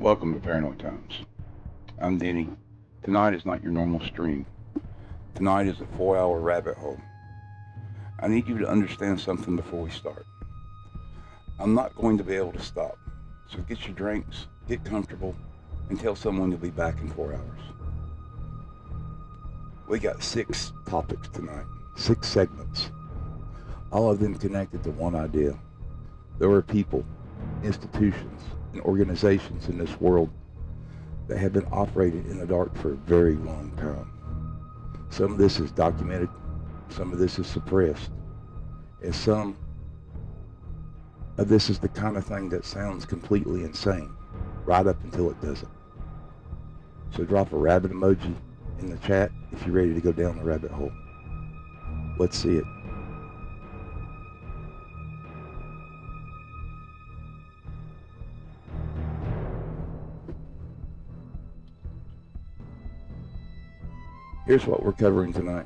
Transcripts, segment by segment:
Welcome to Paranoid Times. I'm Denny. Tonight is not your normal stream. Tonight is a 4-hour rabbit hole. I need you to understand something before we start. I'm not going to be able to stop. So get your drinks, get comfortable, and tell someone you'll be back in 4 hours. We got 6 topics tonight, 6 segments, all of them connected to one idea. There are people, institutions, and organizations in this world that have been operating in the dark for a very long time. Some of this is documented, some of this is suppressed, and some of this is the kind of thing that sounds completely insane, right up until it doesn't. So drop a rabbit emoji in the chat if you're ready to go down the rabbit hole. Let's see it. Here's what we're covering tonight.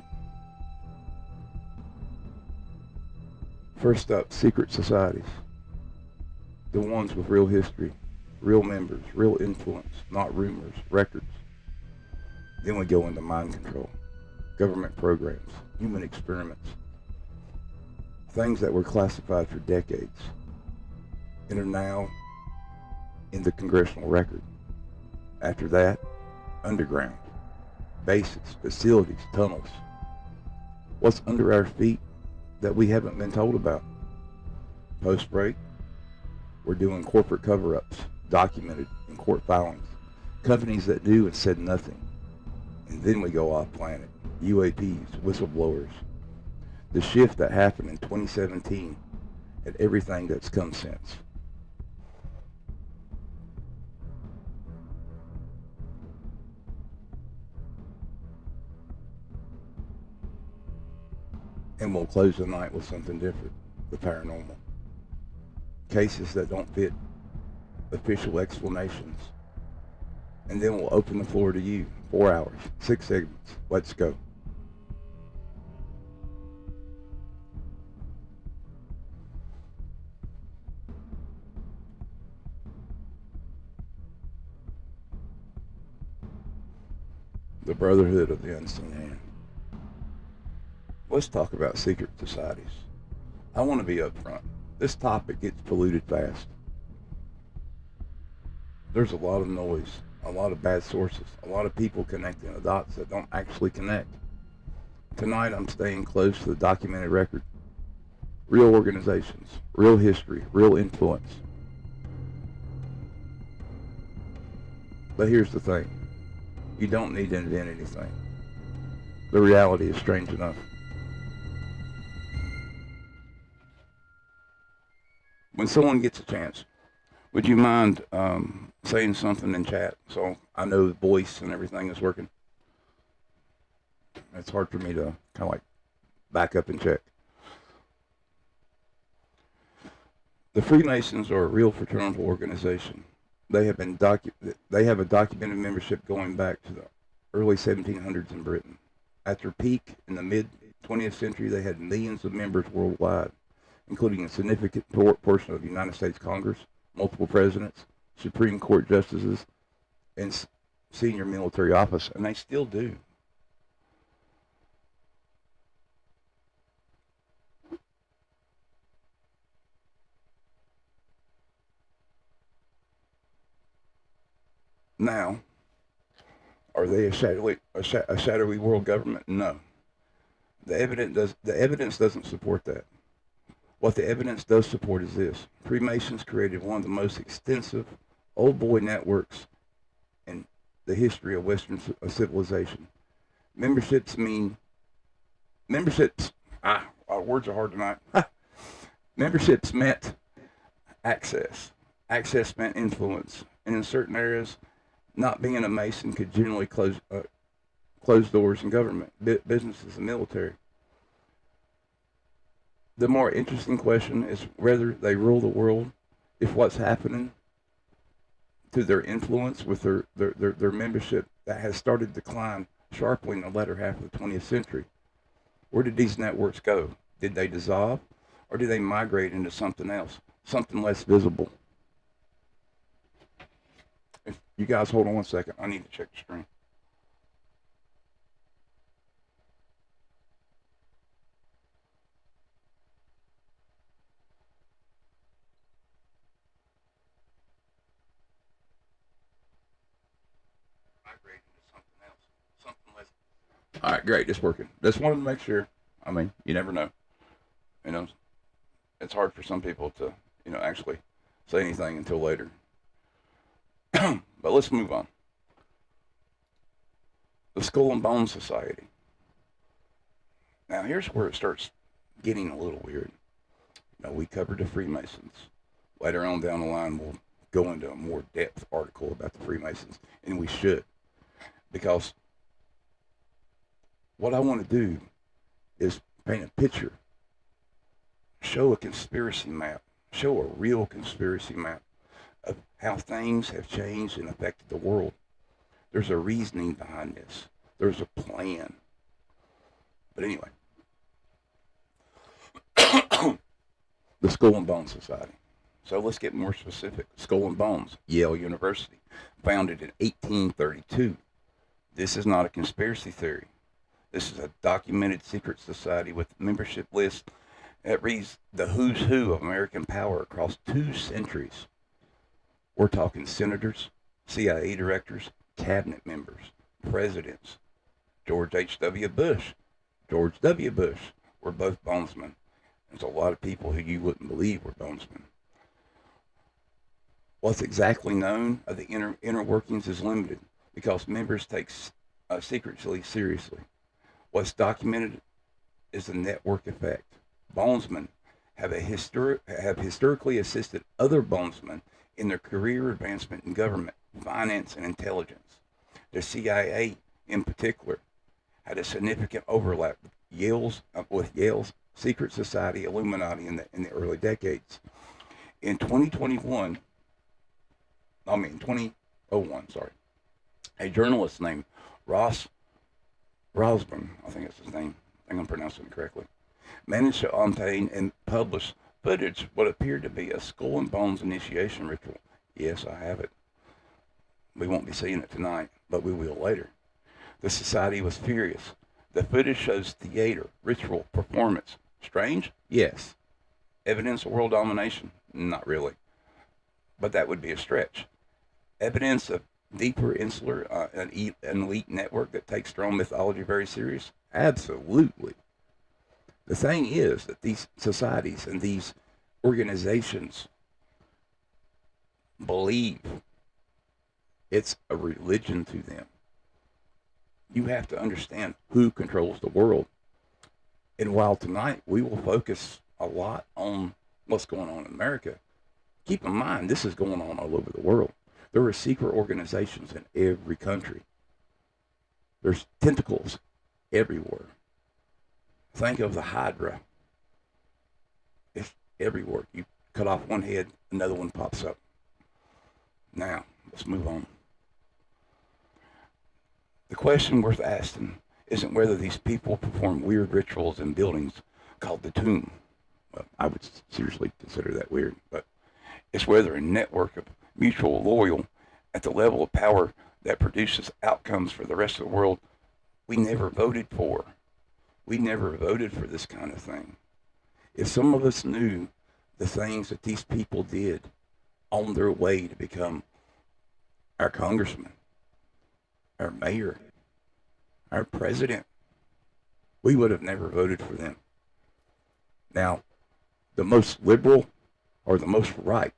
First up, secret societies. The ones with real history, real members, real influence, not rumors, records. Then we go into mind control, government programs, human experiments, things that were classified for decades and are now in the congressional record. After that, underground. Bases, facilities, tunnels. What's under our feet that we haven't been told about? Post-break, we're doing corporate cover-ups, documented in court filings, companies that do and said nothing. And then we go off-planet, UAPs, whistleblowers. The shift that happened in 2017 and everything that's come since. And we'll close the night with something different, the paranormal. Cases that don't fit official explanations. And then we'll open the floor to you. 4 hours, 6 segments. Let's go. The Brotherhood of the Unseen Hand. Let's talk about secret societies. I want to be upfront. This topic gets polluted fast. There's a lot of noise, a lot of bad sources, a lot of people connecting the dots that don't actually connect. Tonight I'm staying close to the documented record. Real organizations, real history, real influence. But here's the thing. You don't need to invent anything. The reality is strange enough. When someone gets a chance, would you mind saying something in chat so I know the voice and everything is working? It's hard for me to kind of like back up and check. The Freemasons are a real fraternal organization. They have a documented membership going back to the early 1700s in Britain. At their peak in the mid 20th century, they had millions of members worldwide, including a significant portion of the United States Congress, multiple presidents, Supreme Court justices, and senior military office, and they still do. Now, are they a shadowy world government? No. The evidence doesn't support that. What the evidence does support is this. Freemasons created one of the most extensive old boy networks in the history of Western civilization. Words are hard tonight. Memberships meant access. Access meant influence. And in certain areas, not being a Mason could generally close doors in government, businesses, and military. The more interesting question is whether they rule the world if what's happening to their influence with their membership that has started to decline sharply in the latter half of the 20th century. Where did these networks go? Did they dissolve, or did they migrate into something else, something less visible? If you guys hold on 1 second, I need to check the screen. Migrating to something else, something less. All right, great, it's working. Just wanted to make sure. I mean, you never know. You know, it's hard for some people to, actually say anything until later. But let's move on. The Skull and Bones Society. Now, here's where it starts getting a little weird. We covered the Freemasons. Later on down the line, we'll go into a more depth article about the Freemasons, and we should, because what I want to do is paint a picture, show a conspiracy map, show a real conspiracy map of how things have changed and affected the world. There's a reasoning behind this. There's a plan. But anyway, the Skull and Bones Society. So let's get more specific. Skull and Bones, Yale University, founded in 1832. This is not a conspiracy theory. This is a documented secret society with membership lists that reads the who's who of American power across 2 centuries. We're talking senators, CIA directors, cabinet members, presidents. George H.W. Bush, George W. Bush were both bonesmen. There's a lot of people who you wouldn't believe were bonesmen. What's exactly known of the inner workings is limited because members take secrecy seriously. What's documented is the network effect. Bonesmen have historically assisted other bonesmen in their career advancement in government, finance, and intelligence. The CIA, in particular, had a significant overlap with Yale's secret society Illuminati in the early decades. In 2001, a journalist named Ross Brosman, I think that's his name, I think I'm pronouncing it correctly, managed to obtain and publish footage of what appeared to be a skull and bones initiation ritual. Yes, I have it. We won't be seeing it tonight, but we will later. The society was furious. The footage shows theater, ritual, performance. Strange? Yes. Evidence of world domination? Not really. But that would be a stretch. Evidence of deeper insular, an elite network that takes strong mythology very serious? Absolutely. The thing is that these societies and these organizations believe it's a religion to them. You have to understand who controls the world. And while tonight we will focus a lot on what's going on in America, keep in mind this is going on all over the world. There are secret organizations in every country. There's tentacles everywhere. Think of the Hydra. It's everywhere. You cut off one head, another one pops up. Now, let's move on. The question worth asking isn't whether these people perform weird rituals in buildings called the tomb. Well, I would seriously consider that weird, but it's whether a network of mutual loyal at the level of power that produces outcomes for the rest of the world we never voted for. We never voted for this kind of thing. If some of us knew the things that these people did on their way to become our congressman, our mayor, our president, we would have never voted for them. Now, the most liberal or the most right,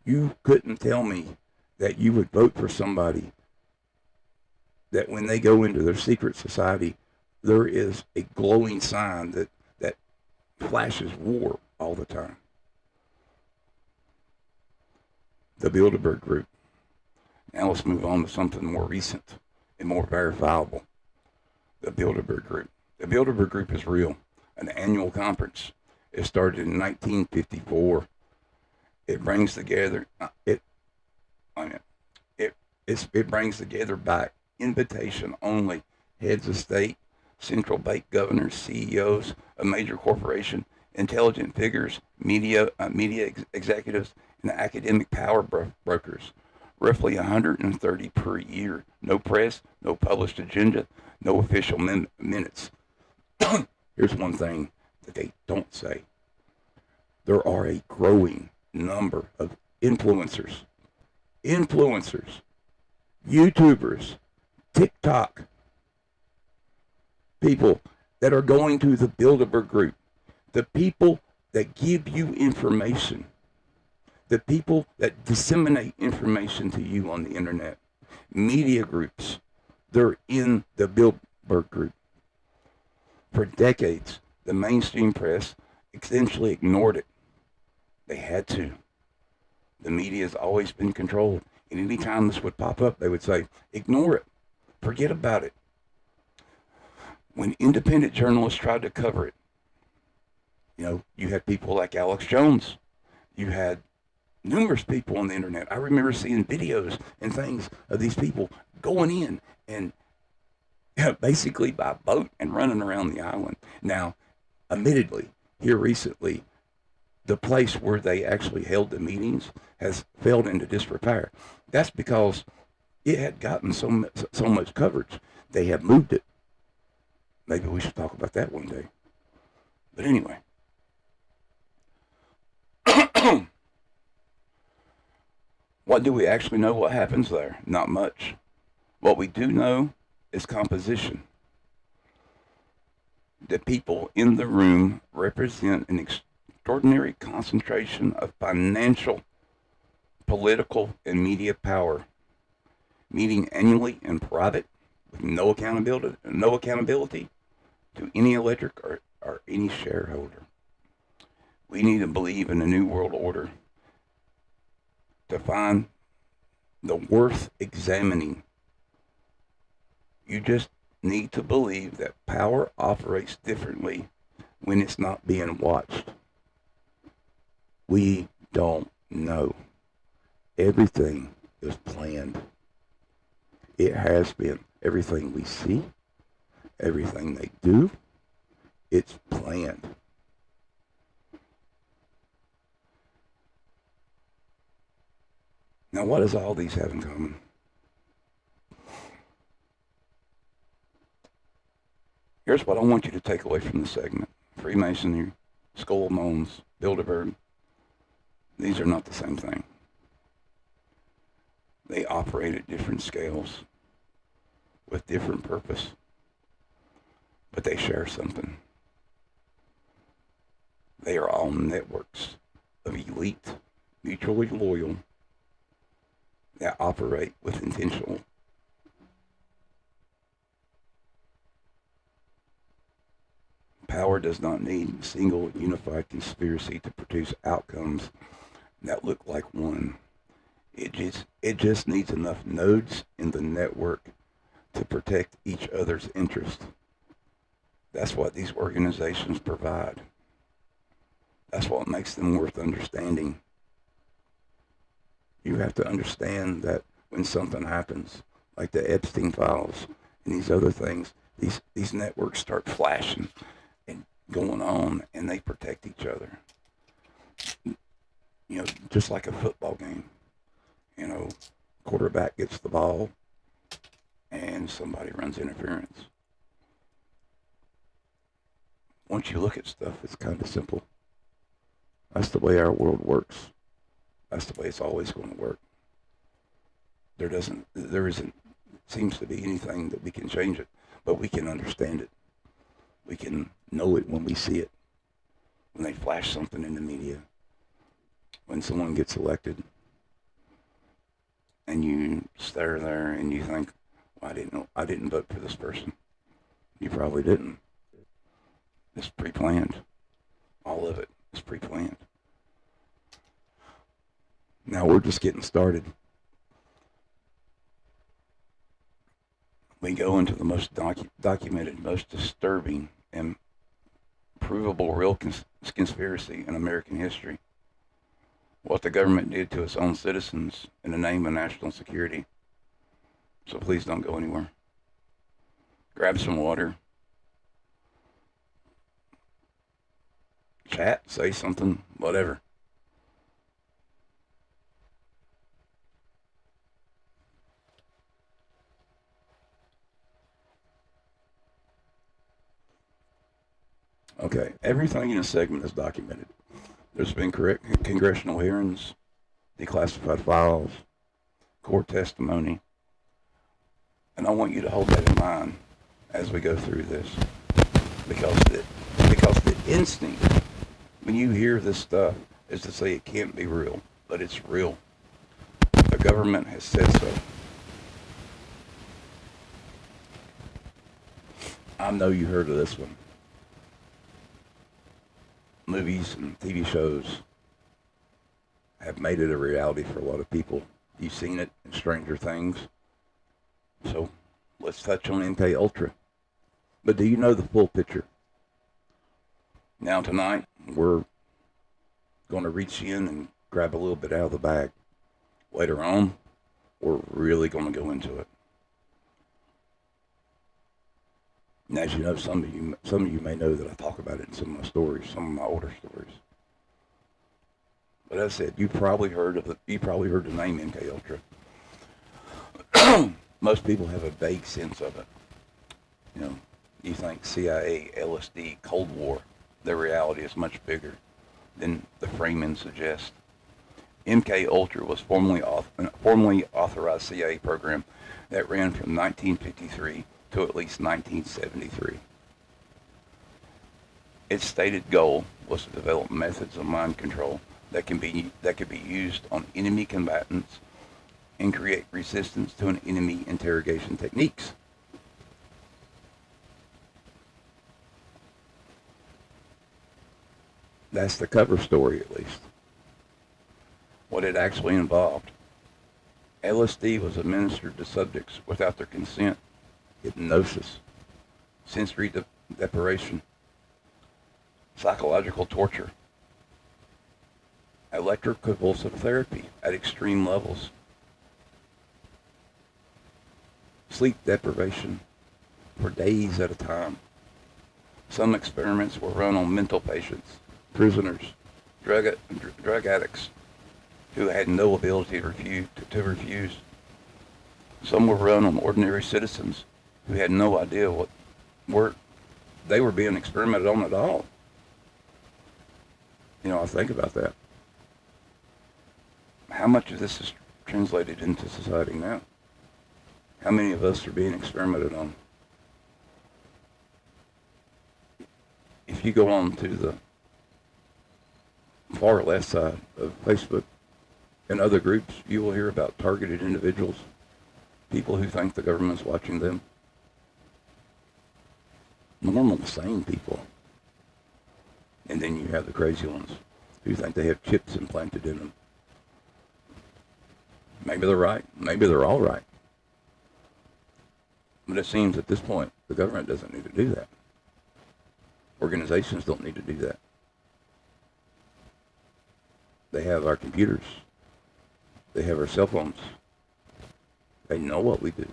you couldn't tell me that you would vote for somebody that when they go into their secret society, there is a glowing sign that flashes war all the time. The Bilderberg Group. Now let's move on to something more recent and more verifiable. The Bilderberg Group. The Bilderberg Group is real. An annual conference. It started in 1954. It brings together it brings together by invitation only heads of state, central bank governors, CEOs of major corporation, intelligent figures, media executives, and academic power brokers roughly 130 per year. No press, no published agenda, no official minutes. Here's one thing that they don't say. There are a growing number of influencers, YouTubers, TikTok people that are going to the Bilderberg group, the people that give you information, the people that disseminate information to you on the internet, media groups, they're in the Bilderberg group. For decades, the mainstream press essentially ignored it. They had to. The media has always been controlled. And any time this would pop up, they would say, ignore it. Forget about it. When independent journalists tried to cover it, you had people like Alex Jones. You had numerous people on the internet. I remember seeing videos and things of these people going in and basically by boat and running around the island. Now, admittedly, here recently, the place where they actually held the meetings has fell into disrepair. That's because it had gotten so much coverage. They have moved it. Maybe we should talk about that one day. But anyway. What do we actually know what happens there? Not much. What we do know is composition. The people in the room represent an extraordinary concentration of financial, political, and media power, meeting annually in private with no accountability to any electric or any shareholder. We need to believe in a new world order to find the worth examining. You just need to believe that power operates differently when it's not being watched. We don't know. Everything is planned. It has been. Everything we see, everything they do, it's planned. Now, what does all these have in common? Here's what I want you to take away from this segment. Freemasonry, Skull and Bones, Bilderberg, these are not the same thing. They operate at different scales with different purpose, but they share something. They are all networks of elite, mutually loyal, that operate with intentional. Power does not need a single unified conspiracy to produce outcomes that look like one. It just needs enough nodes in the network to protect each other's interest. That's what these organizations provide. That's what makes them worth understanding. You have to understand that when something happens, like the Epstein files and these other things, these networks start flashing and going on, and they protect each other. Just like a football game. Quarterback gets the ball, and somebody runs interference. Once you look at stuff, it's kind of simple. That's the way our world works. That's the way it's always going to work. There isn't, seems to be anything that we can change it, but we can understand it. We can know it when we see it. When they flash something in the media, when someone gets elected, and you stare there and you think, well, I didn't vote for this person. You probably didn't. It's pre-planned. All of it is pre-planned. Now we're just getting started. We go into the most documented, most disturbing, and provable real conspiracy in American history. What the government did to its own citizens in the name of national security. So please don't go anywhere. Grab some water. Chat, say something, whatever. Okay, everything in this segment is documented. There's been congressional hearings, declassified files, court testimony, and I want you to hold that in mind as we go through this, because the instinct when you hear this stuff is to say it can't be real, but it's real. The government has said so. I know you heard of this one. Movies and TV shows have made it a reality for a lot of people. You've seen it in Stranger Things. So let's touch on MK Ultra. But do you know the full picture? Now tonight, we're going to reach in and grab a little bit out of the bag. Later on, we're really going to go into it. And as you know, some of you may know that I talk about it in some of my stories, some of my older stories. But as I said, you probably heard the name MK Ultra. Most people have a vague sense of it. You know, you think CIA, LSD, Cold War. The reality is much bigger than the framing suggests. MK Ultra was formerly authorized CIA program that ran from 1953 to at least 1973. Its stated goal was to develop methods of mind control that could be used on enemy combatants and create resistance to an enemy interrogation techniques. That's the cover story, at least. What it actually involved. LSD was administered to subjects without their consent. Hypnosis, sensory deprivation, psychological torture, electroconvulsive therapy at extreme levels, sleep deprivation for days at a time. Some experiments were run on mental patients, prisoners, drug addicts who had no ability to refuse. Some were run on ordinary citizens who had no idea what they were being experimented on at all. You know, I think about that. How much of this is translated into society now? How many of us are being experimented on? If you go on to the far left side of Facebook and other groups, you will hear about targeted individuals, people who think the government's watching them. Normal, sane people. And then you have the crazy ones who think they have chips implanted in them. Maybe they're right. Maybe they're all right. But it seems at this point, the government doesn't need to do that. Organizations don't need to do that. They have our computers. They have our cell phones. They know what we do.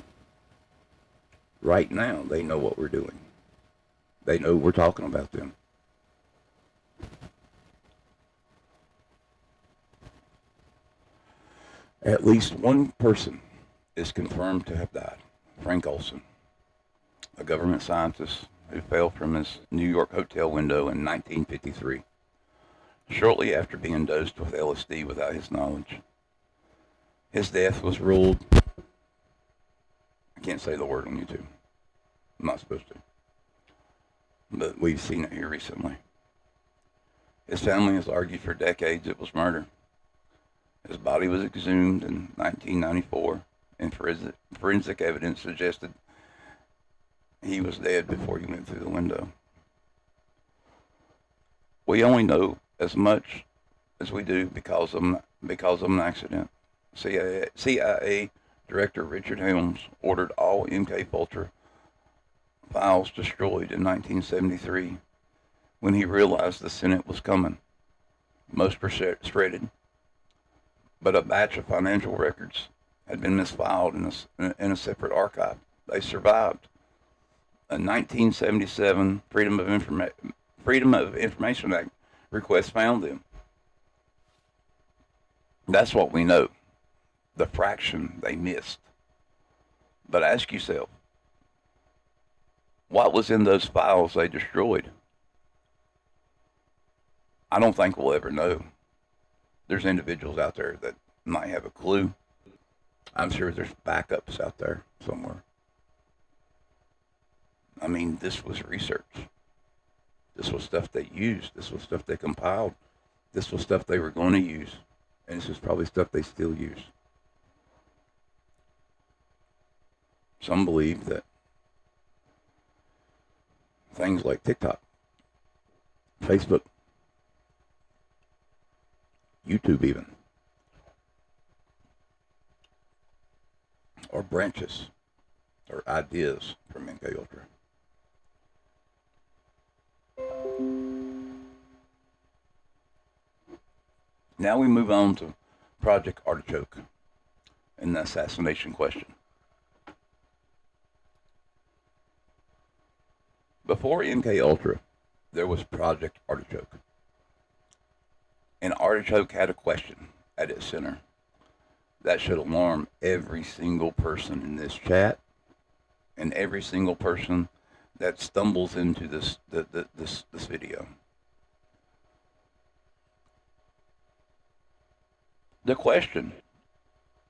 Right now, they know what we're doing. They know we're talking about them. At least one person is confirmed to have died. Frank Olson, a government scientist who fell from his New York hotel window in 1953, shortly after being dosed with LSD without his knowledge. His death was ruled, I can't say the word on YouTube. I'm not supposed to. But we've seen it here recently. His family has argued for decades it was murder. His body was exhumed in 1994, and forensic evidence suggested he was dead before he went through the window. We only know as much as we do because of an accident. CIA Director Richard Helms ordered all MK Ultra files destroyed in 1973 when he realized the Senate was coming. Most were shredded, but a batch of financial records had been misfiled in a separate archive. They survived. A 1977 Freedom of Information Act request found them. That's what we know. The fraction they missed. But ask yourself, what was in those files they destroyed? I don't think we'll ever know. There's individuals out there that might have a clue. I'm sure there's backups out there somewhere. I mean, this was research. This was stuff they used. This was stuff they compiled. This was stuff they were going to use. And this is probably stuff they still use. Some believe that things like TikTok, Facebook, YouTube even, are branches or ideas from MK Ultra. Now we move on to Project Artichoke and the assassination question. Before MK Ultra, there was Project Artichoke. And Artichoke had a question at its center that should alarm every single person in this chat and every single person that stumbles into this video. The question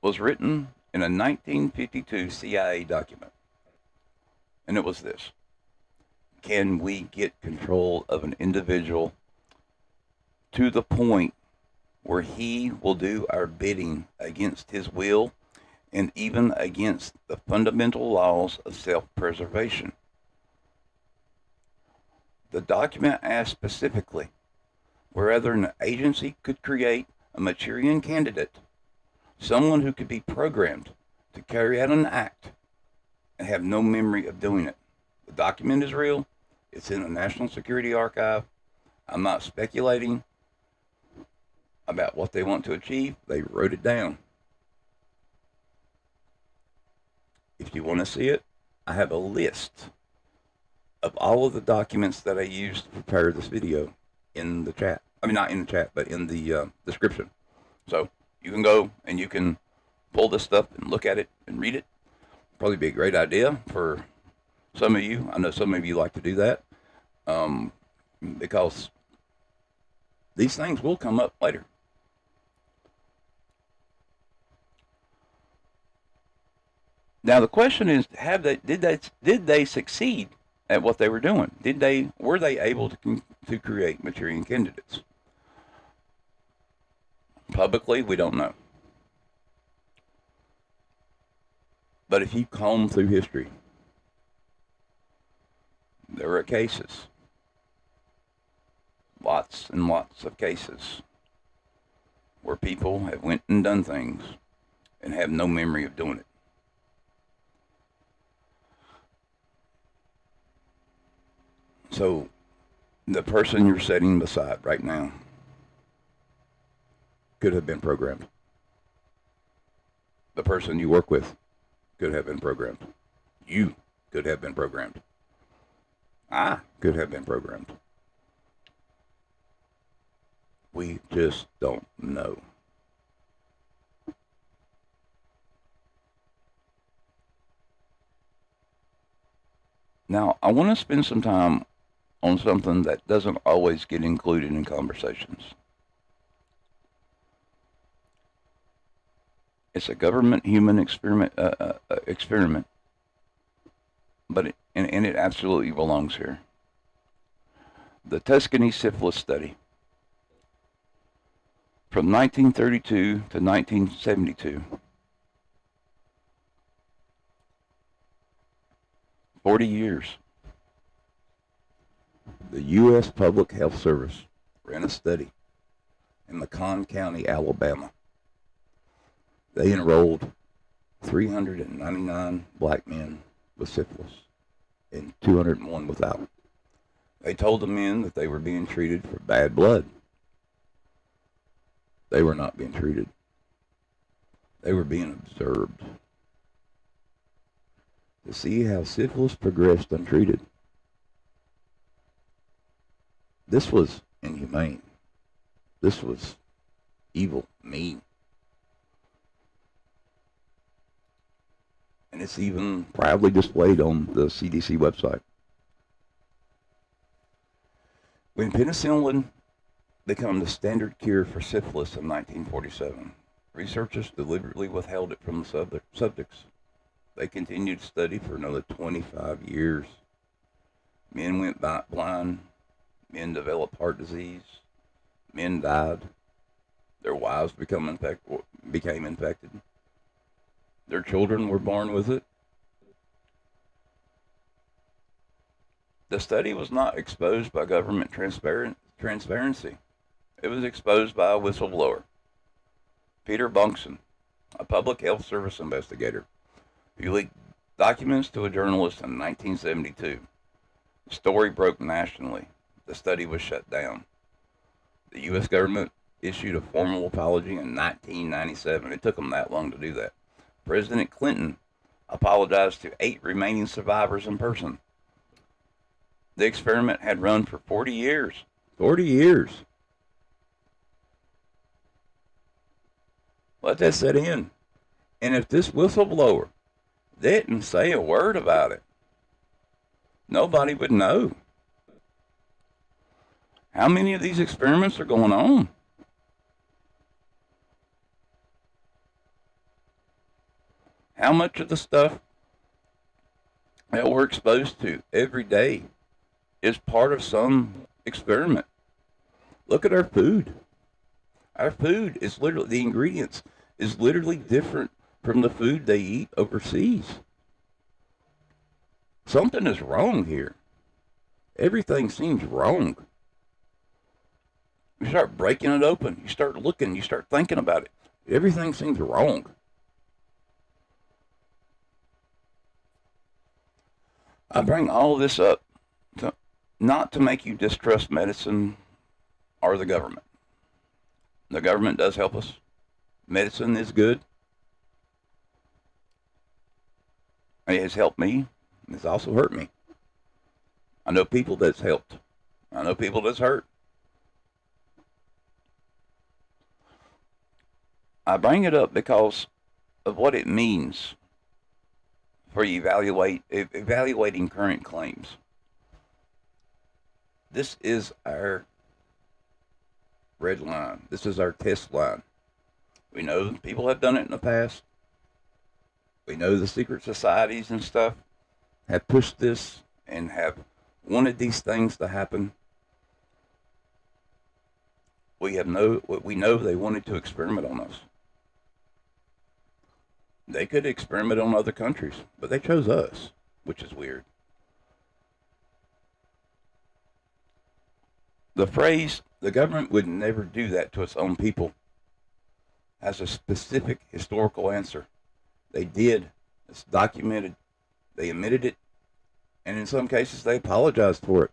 was written in a 1952 CIA document, and it was this: can we get control of an individual to the point where he will do our bidding against his will and even against the fundamental laws of self-preservation? The document asked specifically whether an agency could create a Manchurian candidate, someone who could be programmed to carry out an act and have no memory of doing it. The document is real. It's in the National Security Archive. I'm not speculating about what they want to achieve. They wrote it down. If you want to see it, I have a list of all of the documents that I used to prepare this video in the chat. I mean, not in the chat, but in the description. So you can go and you can pull this stuff and look at it and read it. Probably be a great idea for some of you. I know some of you like to do that because these things will come up later. Now the question is, did they succeed at what they were doing? Were they able to create Manchurian candidates? Publicly, we don't know. But if you comb through history, there are cases, lots and lots of cases, where people have went and done things and have no memory of doing it. So the person you're sitting beside right now could have been programmed. The person you work with could have been programmed. You could have been programmed. I could have been programmed. We just don't know. Now, I want to spend some time on something that doesn't always get included in conversations. It's a government human experiment, but it absolutely belongs here. The Tuscany syphilis study from 1932 to 1972. 40 years. The U.S. Public Health Service ran a study in Macon County, Alabama. They enrolled 399 black men with syphilis and 201 without. They told the men that they were being treated for bad blood. They were not being treated. They were being observed to see how syphilis progressed untreated. This was inhumane. This was evil, mean. And it's even proudly displayed on the CDC website. When penicillin become the standard cure for syphilis in 1947. Researchers deliberately withheld it from the subjects. They continued to study for another 25 years. Men went blind. Men developed heart disease. Men died. Their wives became infected. Their children were born with it. The study was not exposed by government transparency. It was exposed by a whistleblower, Peter Bunsen, a public health service investigator, who leaked documents to a journalist in 1972. The story broke nationally. The study was shut down. The U.S. government issued a formal apology in 1997. It took them that long to do that. President Clinton apologized to 8 remaining survivors in person. The experiment had run for 40 years. 40 years. Let that set in. And if this whistleblower didn't say a word about it, nobody would know. How many of these experiments are going on? How much of the stuff that we're exposed to every day is part of some experiment? Look at our food. Our food is literally, the ingredients is literally different from the food they eat overseas. Something is wrong here. Everything seems wrong. You start breaking it open. You start looking. You start thinking about it. Everything seems wrong. I bring all of this up not to make you distrust medicine or the government. The government does help us. Medicine is good. It has helped me. It's also hurt me. I know people that's helped. I know people that's hurt. I bring it up because of what it means for evaluating current claims. This is our red line. This is our test line. We know people have done it in the past. We know the secret societies and stuff have pushed this and have wanted these things to happen. We know they wanted to experiment on us. They could experiment on other countries, but they chose us, which is weird. The phrase, the government would never do that to its own people, has a specific historical answer. They did. It's documented. They admitted it. And in some cases, they apologized for it.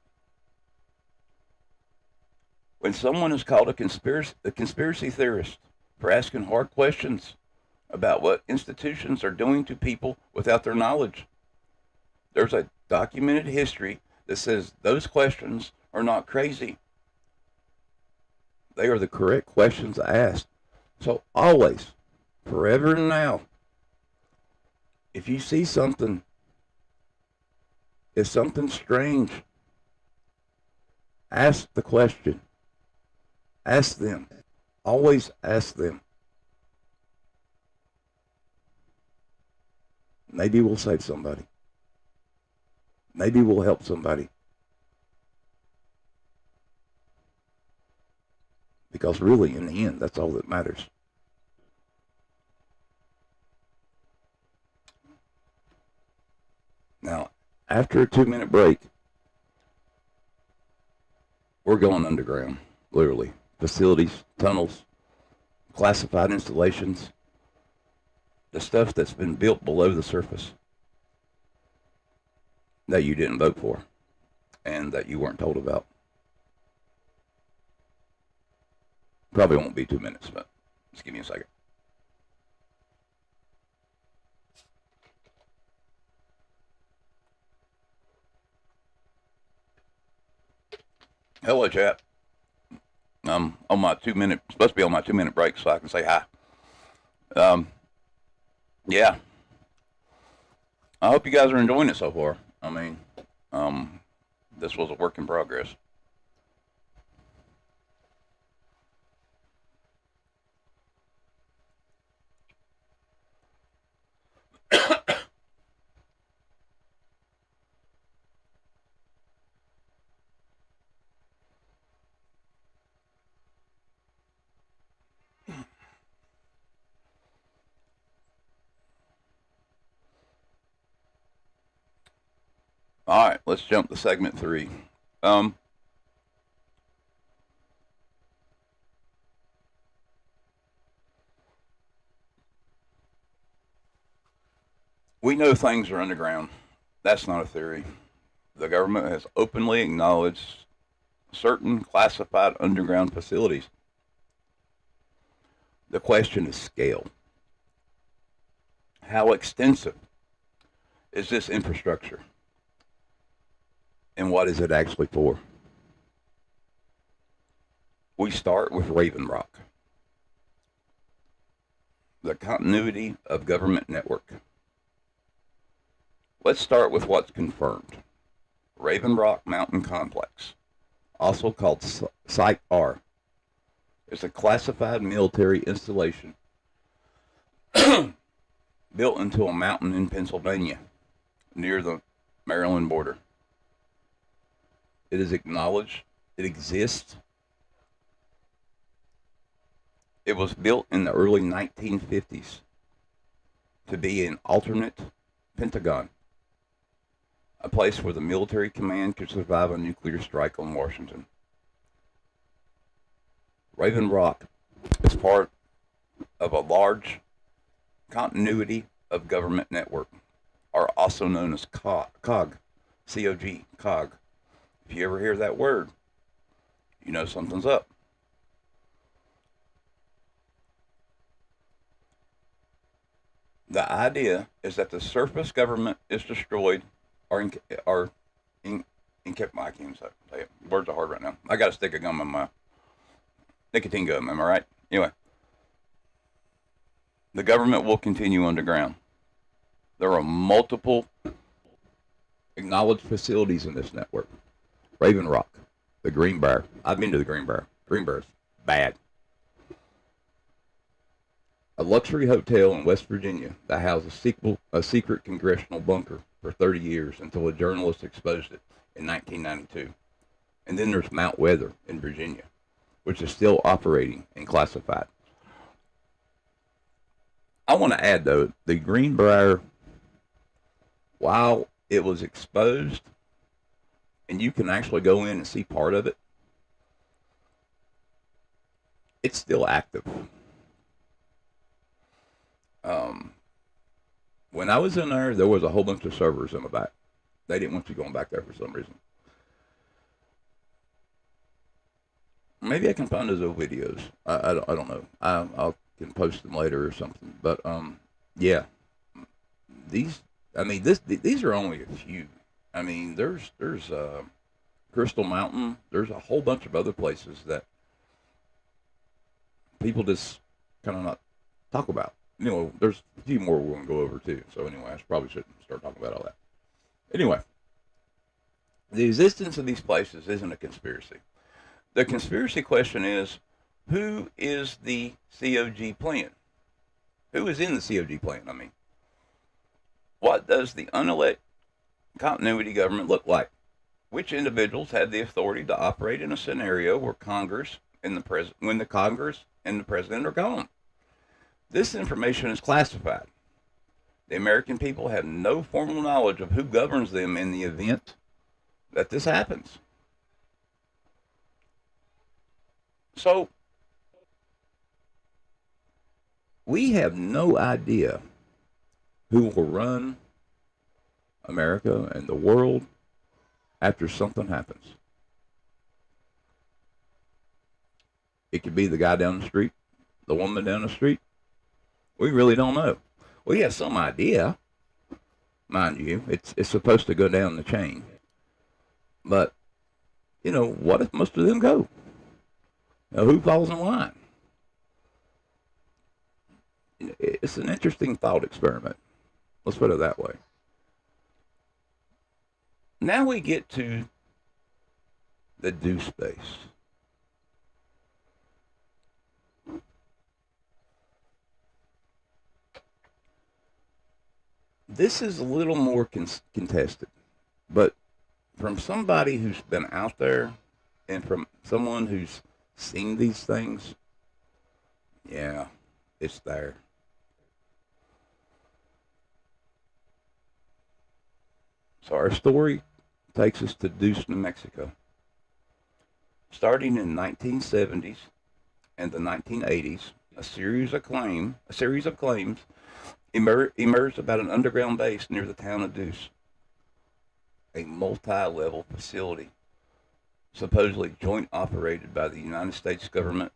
When someone is called a conspiracy theorist for asking hard questions about what institutions are doing to people without their knowledge, there's a documented history that says those questions are not crazy. They are the correct questions asked. So always, forever and now, if you see something, if something's strange, ask the question. Ask them. Always ask them. Maybe we'll save somebody. Maybe we'll help somebody. Because really, in the end, that's all that matters. Now, after a 2-minute break, we're going underground, literally. Facilities, tunnels, classified installations, the stuff that's been built below the surface that you didn't vote for and that you weren't told about. Probably won't be 2 minutes, but just give me a second. Hello, chat. I'm on my 2-minute, supposed to be on my 2-minute break so I can say hi. Yeah. I hope you guys are enjoying it so far. I mean, this was a work in progress. All right, let's jump to segment 3. We know things are underground. That's not a theory. The government has openly acknowledged certain classified underground facilities. The question is scale. How extensive is this infrastructure? And what is it actually for? We start with Raven Rock, the continuity of government network. Let's start with what's confirmed. Raven Rock Mountain Complex, also called Site R, is a classified military installation built into a mountain in Pennsylvania near the Maryland border. It is acknowledged it exists. It was built in the early 1950s to be an alternate Pentagon, a place where the military command could survive a nuclear strike on Washington. Raven Rock is part of a large continuity of government network, or also known as COG, C-O-G, COG. If you ever hear that word, you know something's up. The idea is that the surface government is destroyed or kept. I can't say it. Words are hard right now. I got a stick of gum in my nicotine gum. Am I right? Anyway, the government will continue underground. There are multiple acknowledged facilities in this network. Raven Rock, the Green Bear. I've been to the Green Bear. Green Bear is bad. A luxury hotel in West Virginia that housed a secret congressional bunker for 30 years until a journalist exposed it in 1992. And then there's Mount Weather in Virginia, which is still operating and classified. I want to add, though, the Greenbrier, while it was exposed, and you can actually go in and see part of it, it's still active. When I was in there was a whole bunch of servers in the back. They didn't want you going back there for some reason. Maybe I can find those old videos. I don't know. I can post them later or something. But yeah, these are only a few. I mean, there's Crystal Mountain. There's a whole bunch of other places that people just kind of not talk about. You know, there's a few more we're going to go over too. So anyway, I probably shouldn't start talking about all that. Anyway, the existence of these places isn't a conspiracy. The conspiracy question is, who is the COG plan? Who is in the COG plan? I mean, what does the unelected continuity government look like? Which individuals have the authority to operate in a scenario where Congress and when the Congress and the president are gone? This information is classified. The American people have no formal knowledge of who governs them in the event that this happens. So, we have no idea who will run America and the world after something happens. It could be the guy down the street, the woman down the street. We really don't know. We have some idea, mind you. It's supposed to go down the chain. But, you know, what if most of them go? Now, who falls in line? It's an interesting thought experiment. Let's put it that way. Now we get to the do space. This is a little more contested, but from somebody who's been out there and from someone who's seen these things, yeah, it's there. So our story takes us to Deuce, New Mexico. Starting in the 1970s and the 1980s, a series of claims emerged about an underground base near the town of Deuce, a multi-level facility supposedly joint operated by the United States government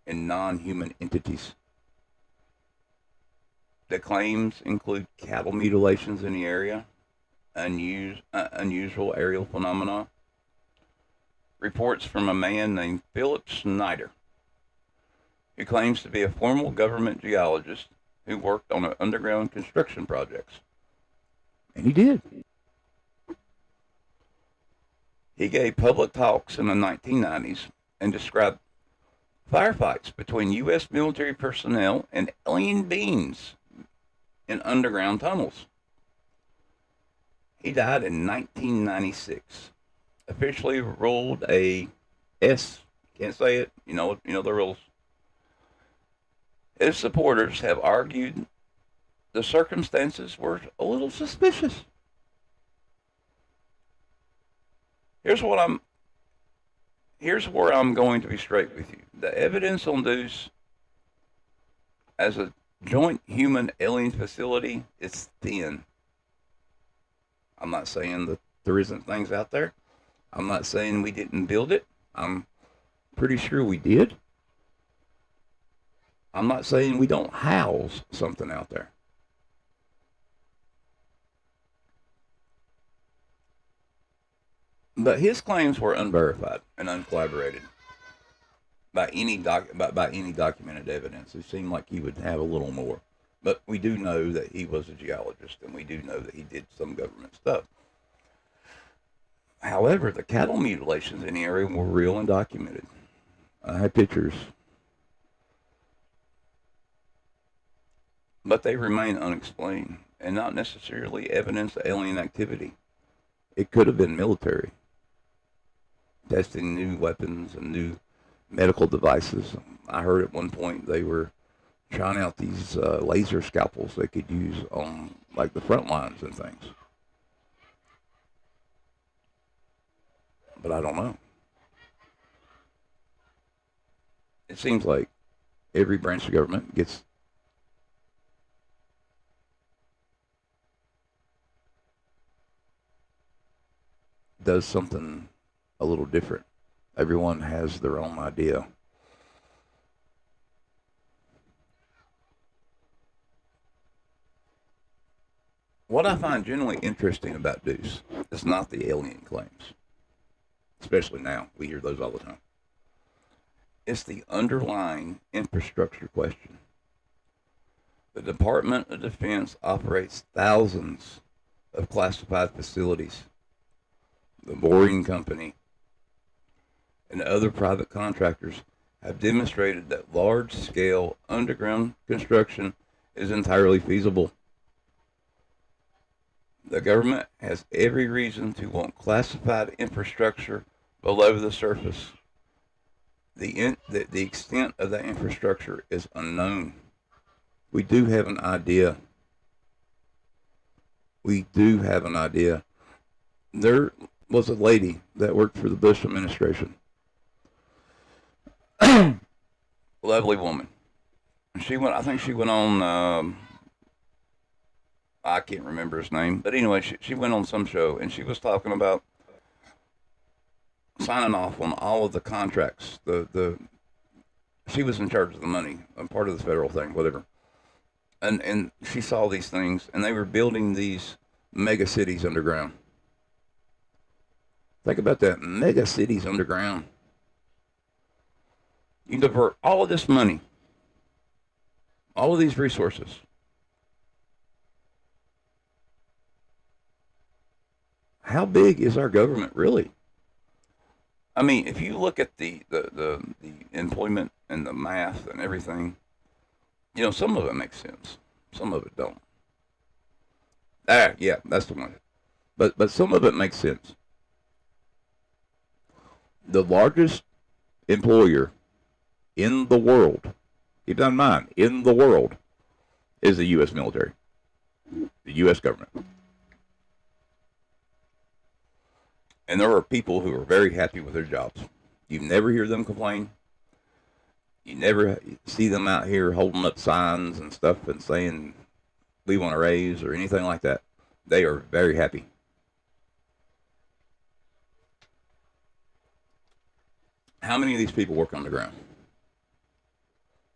and non-human entities. The claims include cattle mutilations in the area, unusual aerial phenomena, reports from a man named Philip Snyder, who claims to be a former government geologist who worked on underground construction projects. And he did. He gave public talks in the 1990s and described firefights between U.S. military personnel and alien beings in underground tunnels. He died in 1996. Officially ruled a S. Can't say it. You know the rules. His supporters have argued the circumstances were a little suspicious. Here's where I'm going to be straight with you. The evidence on Deuce as a joint human alien facility is thin. I'm not saying that there isn't things out there. I'm not saying we didn't build it. I'm pretty sure we did. I'm not saying we don't house something out there. But his claims were unverified and uncorroborated by any documented evidence. It seemed like he would have a little more. But we do know that he was a geologist, and we do know that he did some government stuff. However, the cattle mutilations in the area were real and documented. I had pictures. But they remain unexplained and not necessarily evidence of alien activity. It could have been military, testing new weapons and new medical devices. I heard at one point they were trying out these laser scalpels they could use on like the front lines and things. But I don't know. It seems like every branch of government does something a little different. Everyone has their own idea. What I find generally interesting about Deuce is not the alien claims, especially now. We hear those all the time. It's the underlying infrastructure question. The Department of Defense operates thousands of classified facilities. The Boring Company and other private contractors have demonstrated that large-scale underground construction is entirely feasible. The government has every reason to want classified infrastructure below the surface. The extent of that infrastructure is unknown. We do have an idea. There was a lady that worked for the Bush administration. Lovely woman. I think she went on, I can't remember his name, but anyway, she went on some show and she was talking about signing off on all of the contracts. She was in charge of the money, part of the federal thing, whatever. And she saw these things, and they were building these mega cities underground. Think about that, mega cities underground. You divert all of this money, all of these resources. How big is our government really? I mean, if you look at the employment and the math and everything, some of it makes sense. Some of it don't. Yeah, that's the one. But some of it makes sense. The largest employer in the world, keep that in mind, in the world, is the U.S. military, the U.S. government. And there are people who are very happy with their jobs. You never hear them complain. You never see them out here holding up signs and stuff and saying, we want a raise or anything like that. They are very happy. How many of these people work on the ground?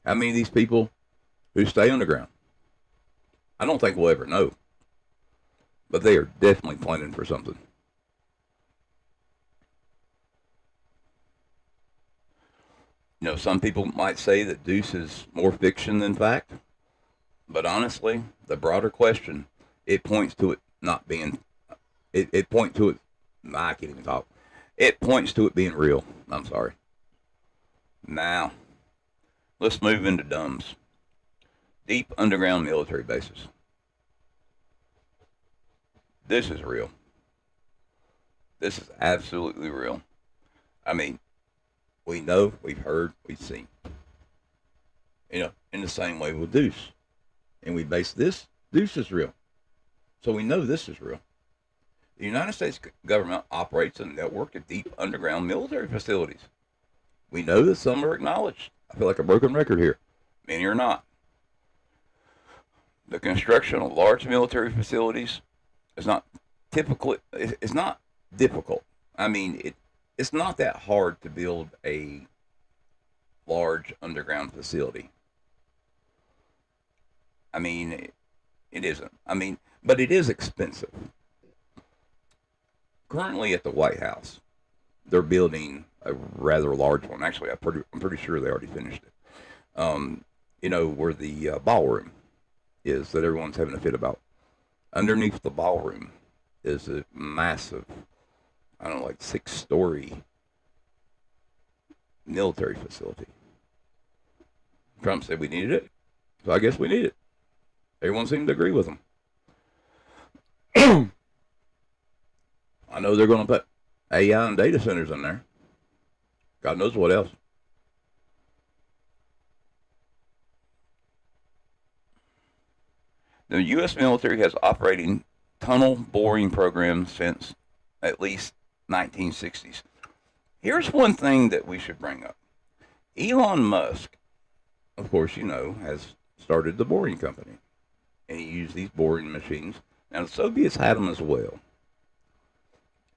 How many of these people who stay underground? I don't think we'll ever know. But they are definitely planning for something. You know, some people might say that Deuce is more fiction than fact. But honestly, the broader question, it points to it not being, it points to it, I can't even talk. It points to it being real. I'm sorry. Now, let's move into dumbs. Deep underground military bases. This is real. This is absolutely real. I mean, we know, we've heard, we've seen. You know, in the same way with Deuce. And we base this, Deuce is real. So we know this is real. The United States government operates a network of deep underground military facilities. We know that some are acknowledged. I feel like a broken record here. Many are not. The construction of large military facilities is not typically, it's not difficult. I mean, it's not that hard to build a large underground facility. I mean, it isn't. I mean, but it is expensive. Currently at the White House, they're building a rather large one. Actually, I'm pretty sure they already finished it. You know, where the ballroom is that everyone's having a fit about. Underneath the ballroom is a massive, I don't know, like 6-story military facility. Trump said we needed it, so I guess we need it. Everyone seemed to agree with him. I know they're going to put AI and data centers in there. God knows what else. The U.S. military has operating tunnel boring programs since at least 1960s. Here's one thing that we should bring up. Elon Musk, of course, you know, has started the boring company. And he used these boring machines. Now, the Soviets had them as well.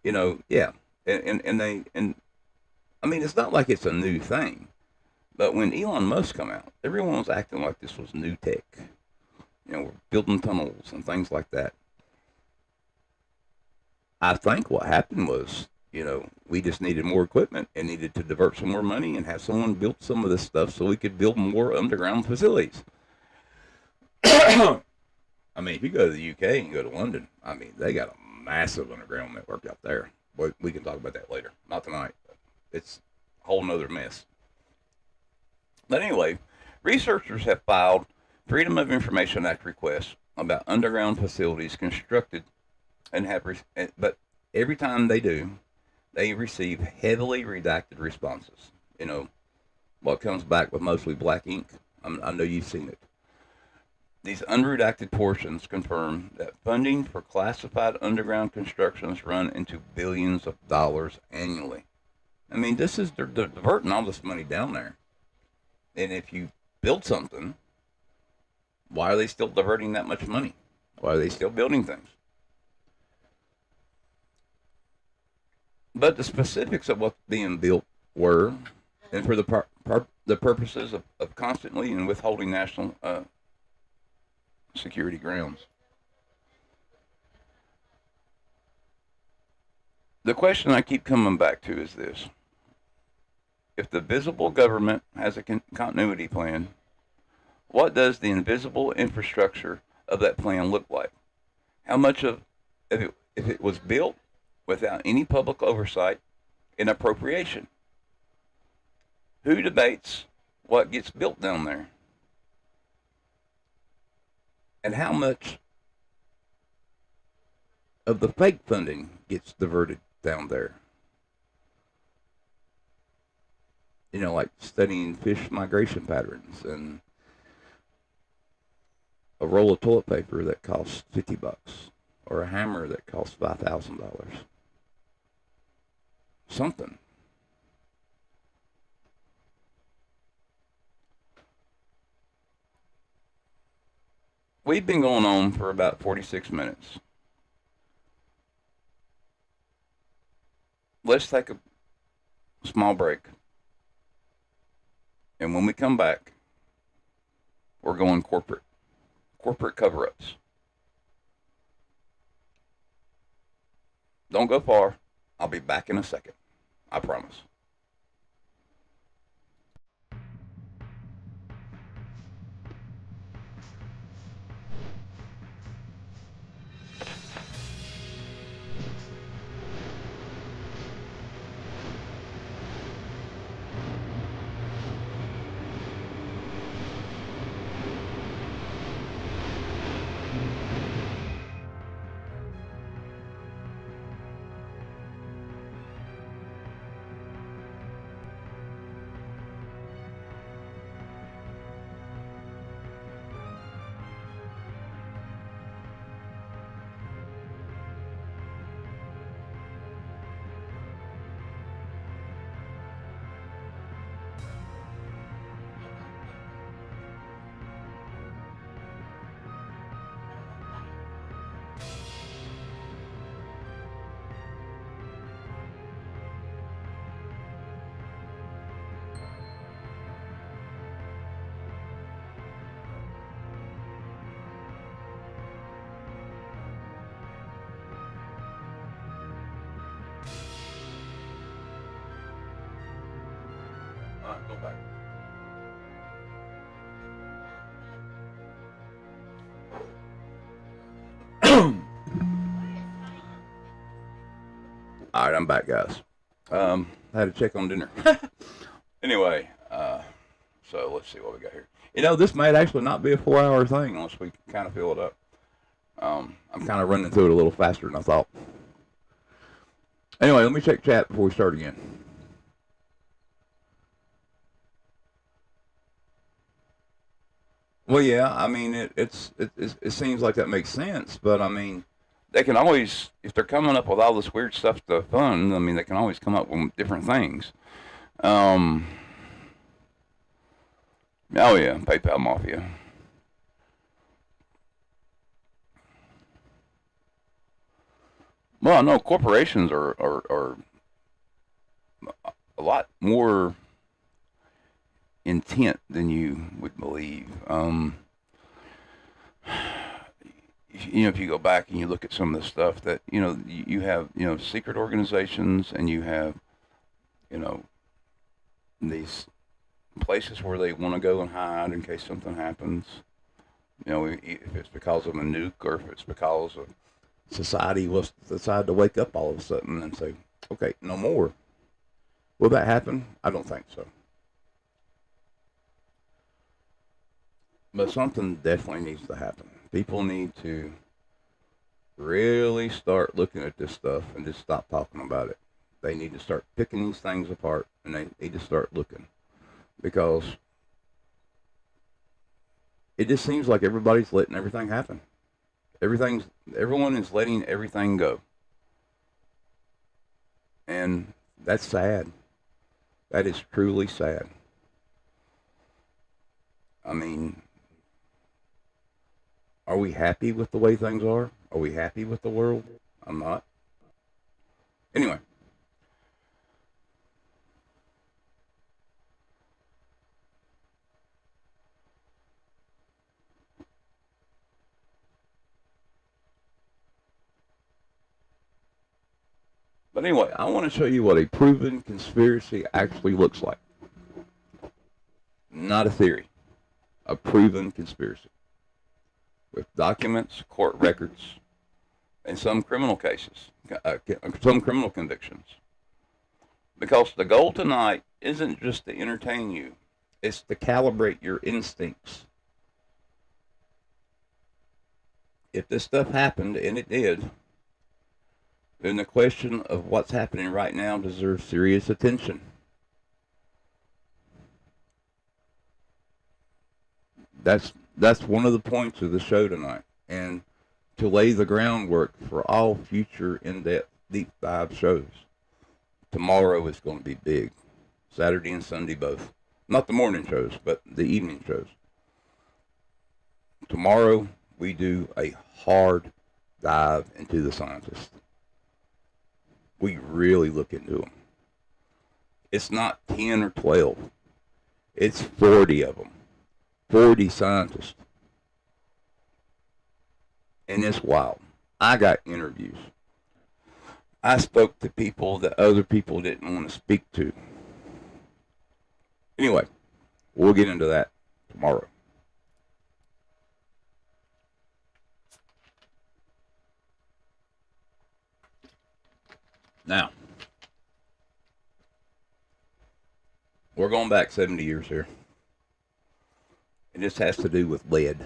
You know, yeah. And I mean, it's not like it's a new thing. But when Elon Musk come out, everyone was acting like this was new tech. You know, we're building tunnels and things like that. I think what happened was, you know, we just needed more equipment and needed to divert some more money and have someone build some of this stuff so we could build more underground facilities. I mean, if you go to the UK and go to London, I mean, they got a massive underground network out there. But we can talk about that later. Not tonight. It's a whole nother mess. But anyway, researchers have filed Freedom of Information Act requests about underground facilities constructed and but every time they do, they receive heavily redacted responses. You know, what comes back with mostly black ink. I know you've seen it. These unredacted portions confirm that funding for classified underground constructions run into billions of dollars annually. I mean, they're diverting all this money down there. And if you build something, why are they still diverting that much money? Why are they still building things? But the specifics of what's being built were, and for the purposes of constantly and withholding national security grounds. The question I keep coming back to is this. If the visible government has a continuity plan, what does the invisible infrastructure of that plan look like? How much of, if it was built without any public oversight and appropriation? Who debates what gets built down there? And how much of the fake funding gets diverted down there? You know, like studying fish migration patterns and a roll of toilet paper that costs $50 or a hammer that costs $5,000. something. We've been going on for about 46 minutes. Let's take a small break. And when we come back, we're going corporate. Corporate cover-ups. Don't go far. I'll be back in a second. I promise. All right, go back. All right, I'm back, guys. I had to check on dinner. Anyway, so let's see what we got here. You know, this might actually not be a 4-hour thing unless we kind of fill it up. I'm kind of running through it a little faster than I thought. Anyway, let me check chat before we start again. Well, yeah, I mean, it seems like that makes sense, but I mean, they can always, if they're coming up with all this weird stuff to fund, I mean, they can always come up with different things. Um, oh yeah, PayPal Mafia. Well, no, corporations are a lot more intent than you would believe. You know, if you go back and you look at some of the stuff that, you know, you have, you know, secret organizations, and you have, you know, these places where they want to go and hide in case something happens. You know, if it's because of a nuke, or if it's because of society will decide to wake up all of a sudden and say, okay, no more. Will that happen? I don't think so. But something definitely needs to happen. People need to really start looking at this stuff and just stop talking about it. They need to start picking these things apart, and they need to start looking, because it just seems like everybody's letting everything happen. Everyone is letting everything go, and that's sad. That is truly sad. I mean, are we happy with the way things are? Are we happy with the world? I'm not. Anyway, I want to show you what a proven conspiracy actually looks like. Not a theory, a proven conspiracy with documents, court records, and some criminal cases, some criminal convictions. Because the goal tonight isn't just to entertain you, it's to calibrate your instincts. If this stuff happened, and it did, then the question of what's happening right now deserves serious attention. That's one of the points of the show tonight, and to lay the groundwork for all future in-depth deep dive shows. Tomorrow is going to be big. Saturday and Sunday both. Not the morning shows, but the evening shows. Tomorrow we do a hard dive into the scientists. We really look into them. It's not 10 or 12. It's 40 of them. 40 scientists. And it's wild. I got interviews. I spoke to people that other people didn't want to speak to. Anyway, we'll get into that tomorrow. Now, we're going back 70 years here. And this has to do with lead.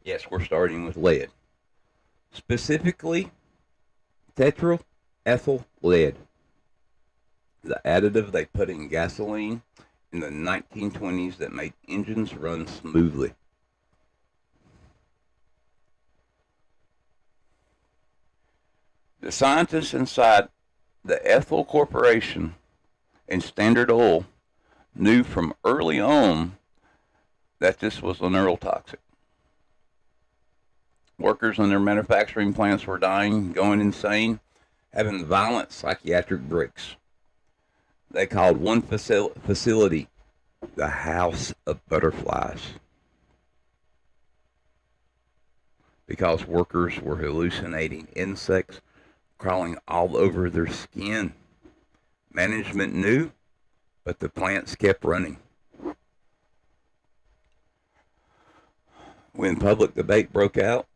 Yes, we're starting with lead. Specifically, tetraethyl lead. The additive they put in gasoline in the 1920s that made engines run smoothly. The scientists inside the Ethyl Corporation and Standard Oil knew from early on that this was a neurotoxic. Workers in their manufacturing plants were dying, going insane, having violent psychiatric breaks. They called one facility the House of Butterflies because workers were hallucinating insects crawling all over their skin. Management knew, but the plants kept running. When public debate broke out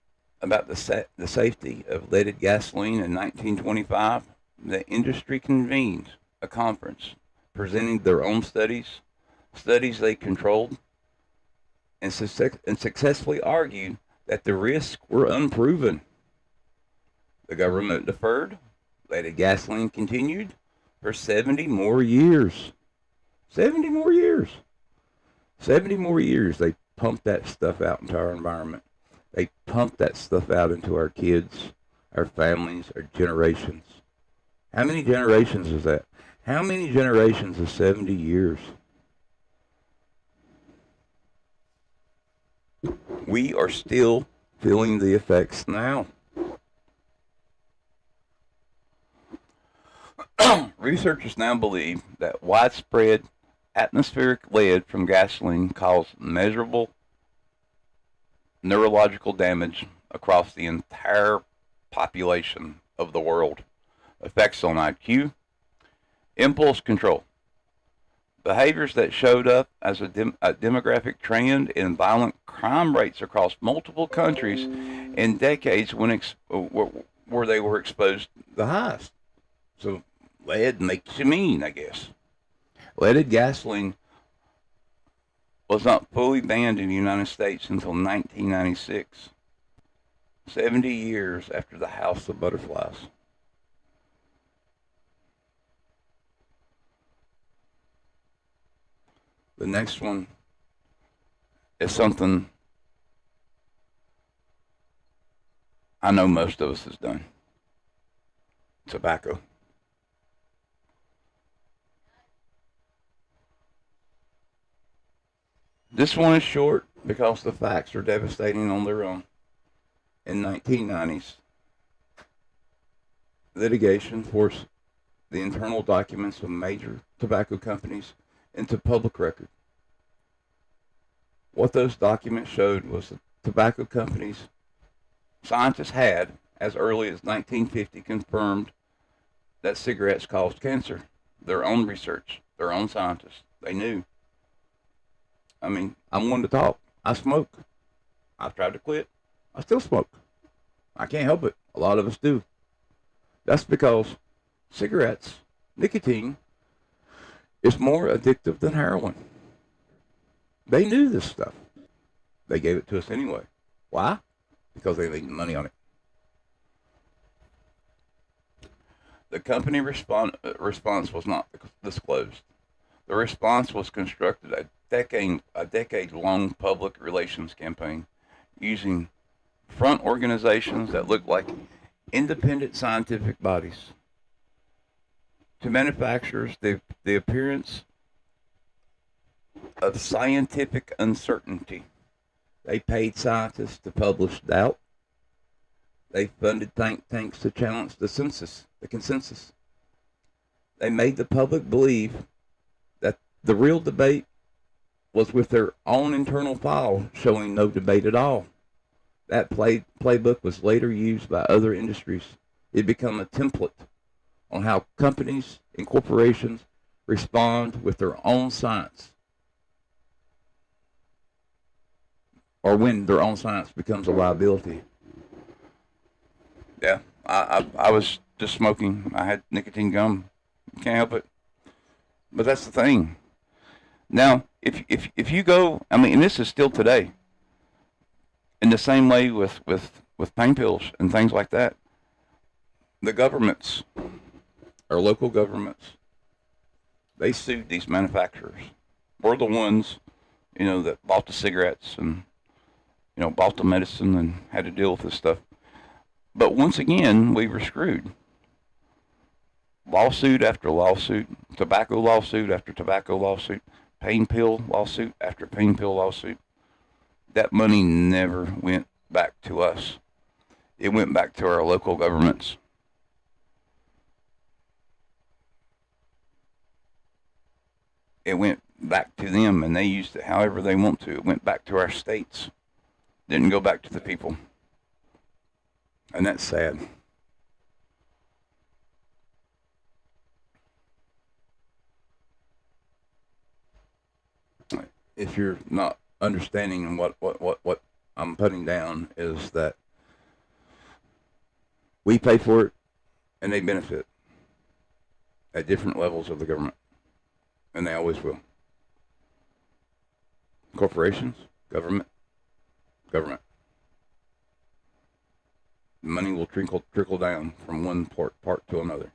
about the safety of leaded gasoline in 1925, the industry convened a conference presenting their own studies they controlled, and successfully argued that the risks were unproven. The government deferred, leaded gasoline continued for 70 more years. 70 more years. 70 more years they pumped that stuff out into our environment. They pumped that stuff out into our kids, our families, our generations. How many generations is that? How many generations is 70 years? We are still feeling the effects now. Researchers now believe that widespread atmospheric lead from gasoline caused measurable neurological damage across the entire population of the world. Effects on IQ, impulse control, behaviors that showed up as a demographic trend in violent crime rates across multiple countries in decades where they were exposed the highest. So lead makes you mean, I guess. Leaded gasoline was not fully banned in the United States until 1996, 70 years after the House of Butterflies. The next one is something I know most of us has done. Tobacco. This one is short because the facts are devastating on their own. In 1990s, litigation forced the internal documents of major tobacco companies into public record. What those documents showed was that tobacco companies, scientists had, as early as 1950, confirmed that cigarettes caused cancer. Their own research, their own scientists, they knew. I mean, I'm one to talk. I smoke. I've tried to quit. I still smoke. I can't help it. A lot of us do. That's because cigarettes, nicotine, is more addictive than heroin. They knew this stuff. They gave it to us anyway. Why? Because they made money on it. The company response was not disclosed. The response was constructed a decade-long public relations campaign using front organizations that looked like independent scientific bodies. to manufacturers the appearance of scientific uncertainty. They paid scientists to publish doubt. They funded think tanks to challenge the consensus. They made the public believe that the real debate was with their own internal file showing no debate at all. That playbook was later used by other industries. It became a template on how companies and corporations respond with their own science, or when their own science becomes a liability. Yeah, I was just smoking. I had nicotine gum. Can't help it. But that's the thing. Now, if you go, I mean, and this is still today, in the same way with pain pills and things like that, the governments, or local governments, they sued these manufacturers. We're the ones, that bought the cigarettes and, bought the medicine and had to deal with this stuff. But once again, we were screwed. Lawsuit after lawsuit, tobacco lawsuit after tobacco lawsuit, pain pill lawsuit after pain pill lawsuit. That money never went back to us. It went back to our local governments. It went back to them, and they used it however they want to. It went back to our states. Didn't go back to the people. And that's sad. If you're not understanding what I'm putting down is that we pay for it and they benefit at different levels of the government. And they always will. Corporations, government. The money will trickle down from one part to another.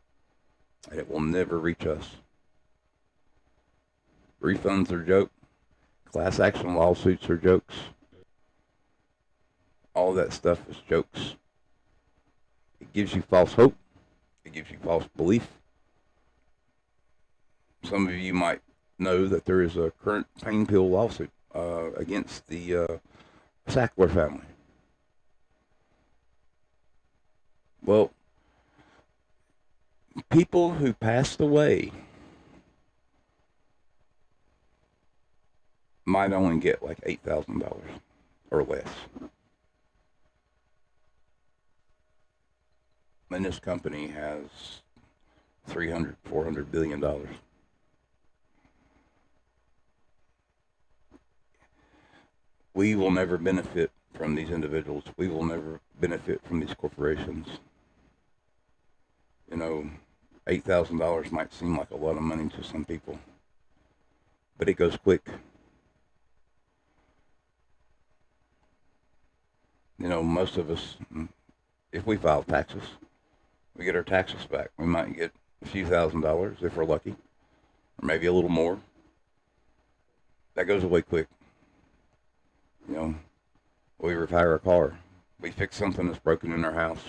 And it will never reach us. Refunds are a joke. Class action lawsuits are jokes. All that stuff is jokes. It gives you false hope. It gives you false belief. Some of you might know that there is a current pain pill lawsuit against the Sackler family. Well, people who passed away might only get like $8,000 or less. And this company has $400 billion. We will never benefit from these individuals. We will never benefit from these corporations. $8,000 might seem like a lot of money to some people, but it goes quick. Most of us, if we file taxes, we get our taxes back. We might get a few $1,000s if we're lucky, or maybe a little more. That goes away quick. We repair a car. We fix something that's broken in our house.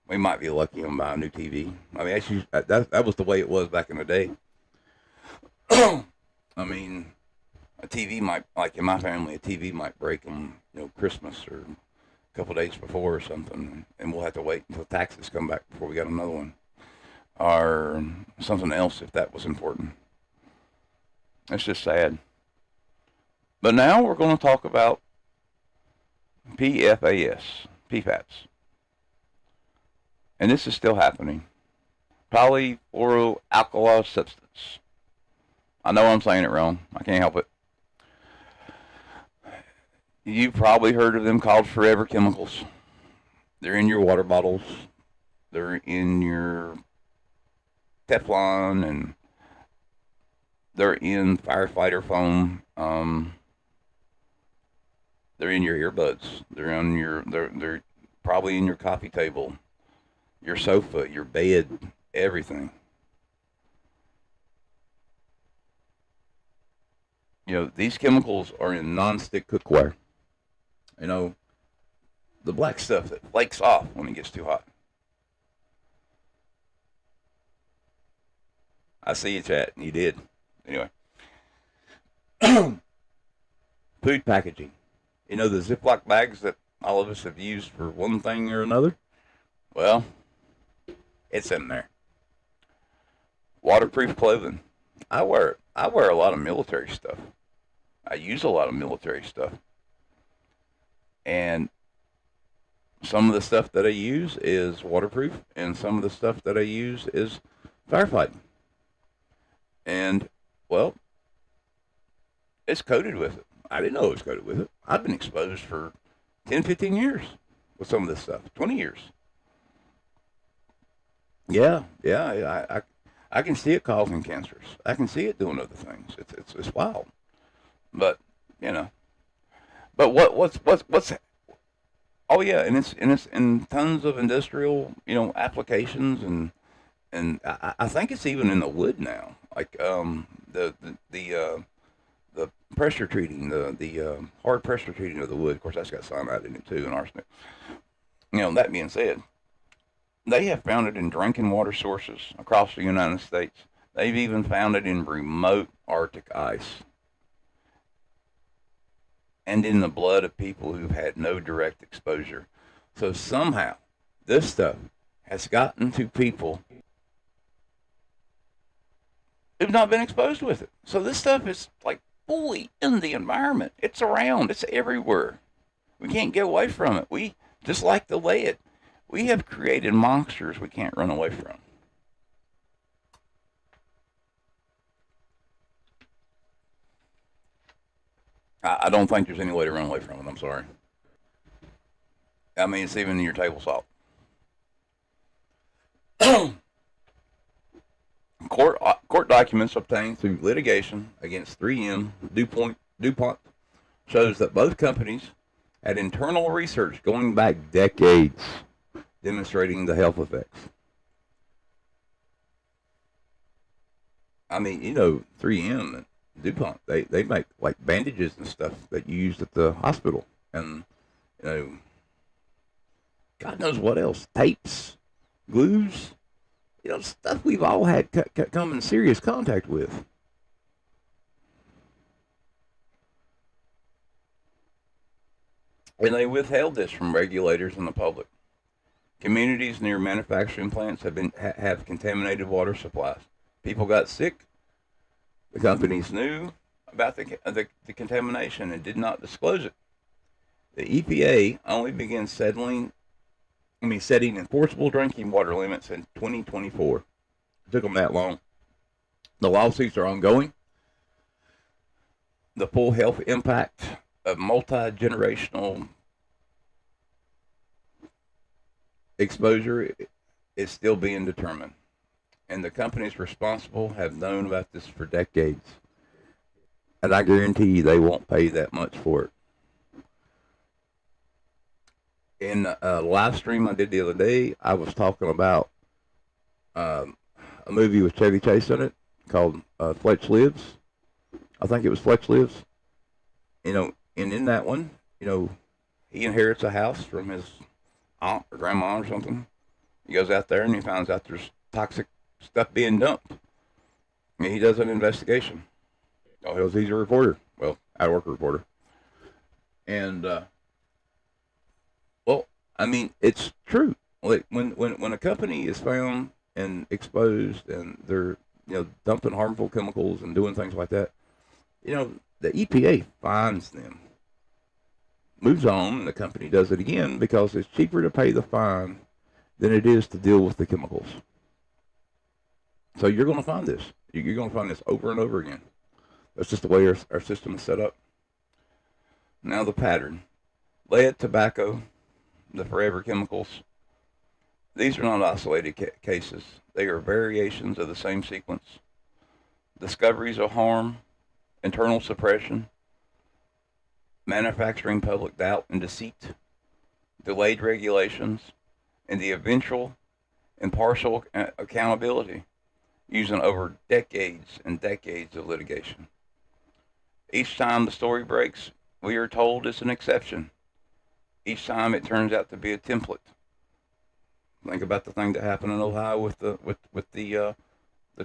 We might be lucky and buy a new TV. I mean, actually, that was the way it was back in the day. I mean, a TV might, like in my family, a TV might break on, Christmas or a couple of days before or something, and we'll have to wait until taxes come back before we got another one. Or something else if that was important. It's just sad. But now we're going to talk about PFAS. And this is still happening. Polyfluoroalkyl substance. I know I'm saying it wrong. I can't help it. You've probably heard of them called forever chemicals. They're in your water bottles. They're in your Teflon, and they're in firefighter foam. They're in your earbuds. They're probably in your coffee table, your sofa, your bed, everything. These chemicals are in non-stick cookware. The black stuff that flakes off when it gets too hot. I see you, chat. You did. Anyway. Food packaging. You know the Ziploc bags that all of us have used for one thing or another? Well, it's in there. Waterproof clothing. I wear a lot of military stuff. I use a lot of military stuff. And some of the stuff that I use is waterproof, and some of the stuff that I use is firefighting. And, well, it's coated with it. I didn't know it was coated with it. I've been exposed for 10, 15 years with some of this stuff, 20 years. Yeah, I can see it causing cancers. I can see it doing other things. It's wild. But, you know, but what's oh yeah, and it's in tons of industrial, applications, and I think it's even in the wood now. Like the pressure treating, the hard pressure treating of the wood. Of course, that's got cyanide in it too, and arsenic. That being said, they have found it in drinking water sources across the United States. They've even found it in remote Arctic ice and in the blood of people who've had no direct exposure. So somehow, this stuff has gotten to people who've not been exposed with it. So this stuff is like fully in the environment. It's around. It's everywhere. We can't get away from it. We, just like the lead, we have created monsters we can't run away from. I don't think there's any way to run away from it. I'm sorry. I mean, it's even in your table salt. Court documents obtained through litigation against 3M DuPont shows that both companies had internal research going back decades demonstrating the health effects. I mean, 3M and DuPont, they make like bandages and stuff that you used at the hospital, and God knows what else, tapes, glues, stuff we've all had come in serious contact with. And they withheld this from regulators and the public. Communities near manufacturing plants have contaminated water supplies. People got sick. The companies knew about the contamination and did not disclose it. The EPA only began setting enforceable drinking water limits in 2024. It took them that long. The lawsuits are ongoing. The full health impact of multi-generational exposure is still being determined. And the companies responsible have known about this for decades. And I guarantee you they won't pay that much for it. In a live stream I did the other day, I was talking about a movie with Chevy Chase in it called Fletch Lives. I think it was Fletch Lives. And in that one, he inherits a house from his aunt or grandma or something. He goes out there and he finds out there's toxic stuff being dumped. And he does an investigation. Oh, he's a reporter. Well, out-of-work reporter. And, well, I mean, it's true. Like when a company is found and exposed and they're, dumping harmful chemicals and doing things like that, the EPA fines them. Moves on, and the company does it again because it's cheaper to pay the fine than it is to deal with the chemicals. So you're going to find this. You're going to find this over and over again. That's just the way our system is set up. Now the pattern. Lead, tobacco, the forever chemicals. These are not isolated cases. They are variations of the same sequence. Discoveries of harm, internal suppression, manufacturing public doubt and deceit, delayed regulations, and the eventual impartial accountability using over decades and decades of litigation. Each time the story breaks, we are told it's an exception. Each time it turns out to be a template. Think about the thing that happened in Ohio with the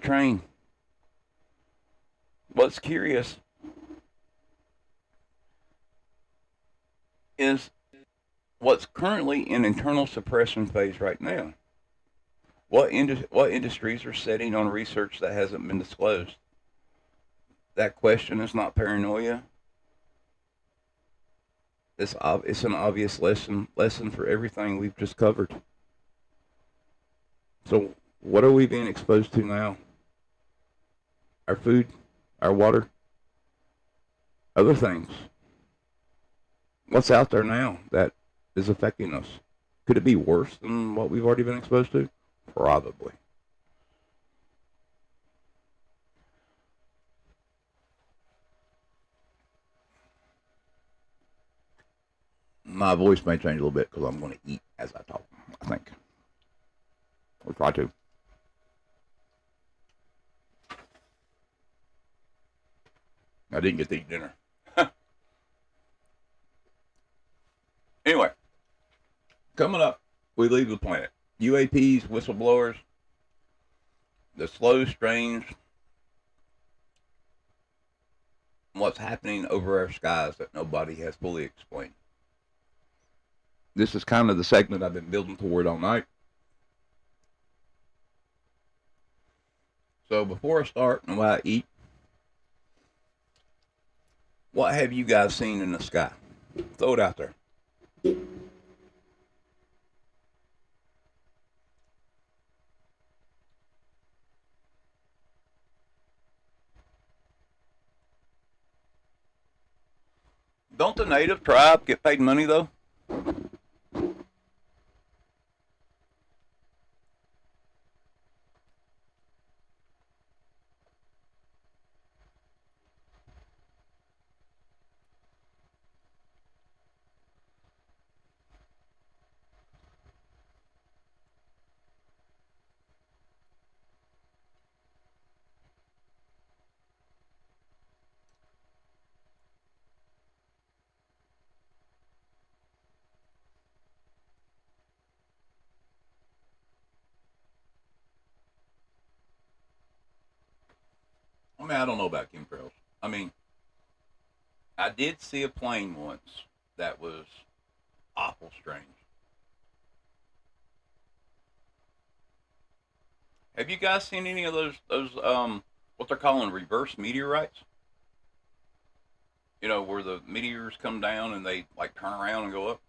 train. what's curious is what's currently in internal suppression phase right now. What industries are setting on research that hasn't been disclosed? That question is not paranoia. It's an obvious lesson for everything we've just covered. So, what are we being exposed to now? Our food, our water, other things. What's out there now that is affecting us? Could it be worse than what we've already been exposed to? Probably. My voice may change a little bit because I'm going to eat as I talk, I think. Or try to. I didn't get to eat dinner. Anyway, coming up, we leave the planet. UAPs, whistleblowers, the slow, strange, what's happening over our skies that nobody has fully explained. This is kind of the segment I've been building toward all night. So before I start and while I eat, what have you guys seen in the sky? Throw it out there. Don't the native tribe get paid money though? I mean, I don't know about chemtrails. I mean, I did see a plane once that was awful strange. Have you guys seen any of those what they're calling reverse meteorites? You know, where the meteors come down and they like turn around and go up.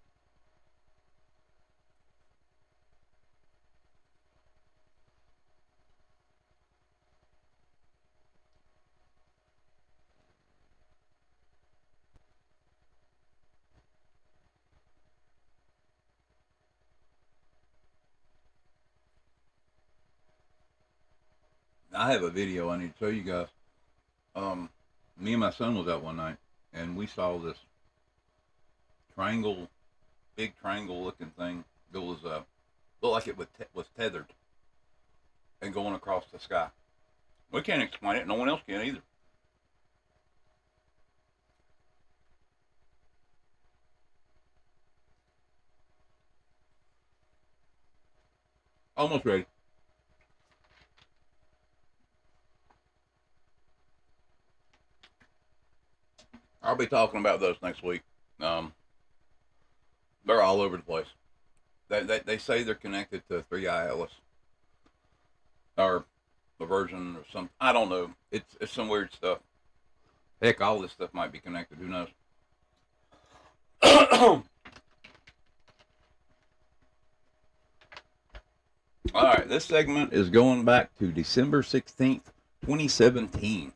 I have a video I need to show you guys. Um, Me and my son was out one night and we saw this triangle, big triangle looking thing. It was looked like it was tethered and going across the sky. We can't explain it. No one else can either. Almost ready. I'll be talking about those next week. Um, they're all over the place. They say they're connected to 3i Atlas or the version or some. I don't know. It's some weird stuff. Heck, all this stuff might be connected. Who knows? All right, this segment is going back to December 16th, 2017.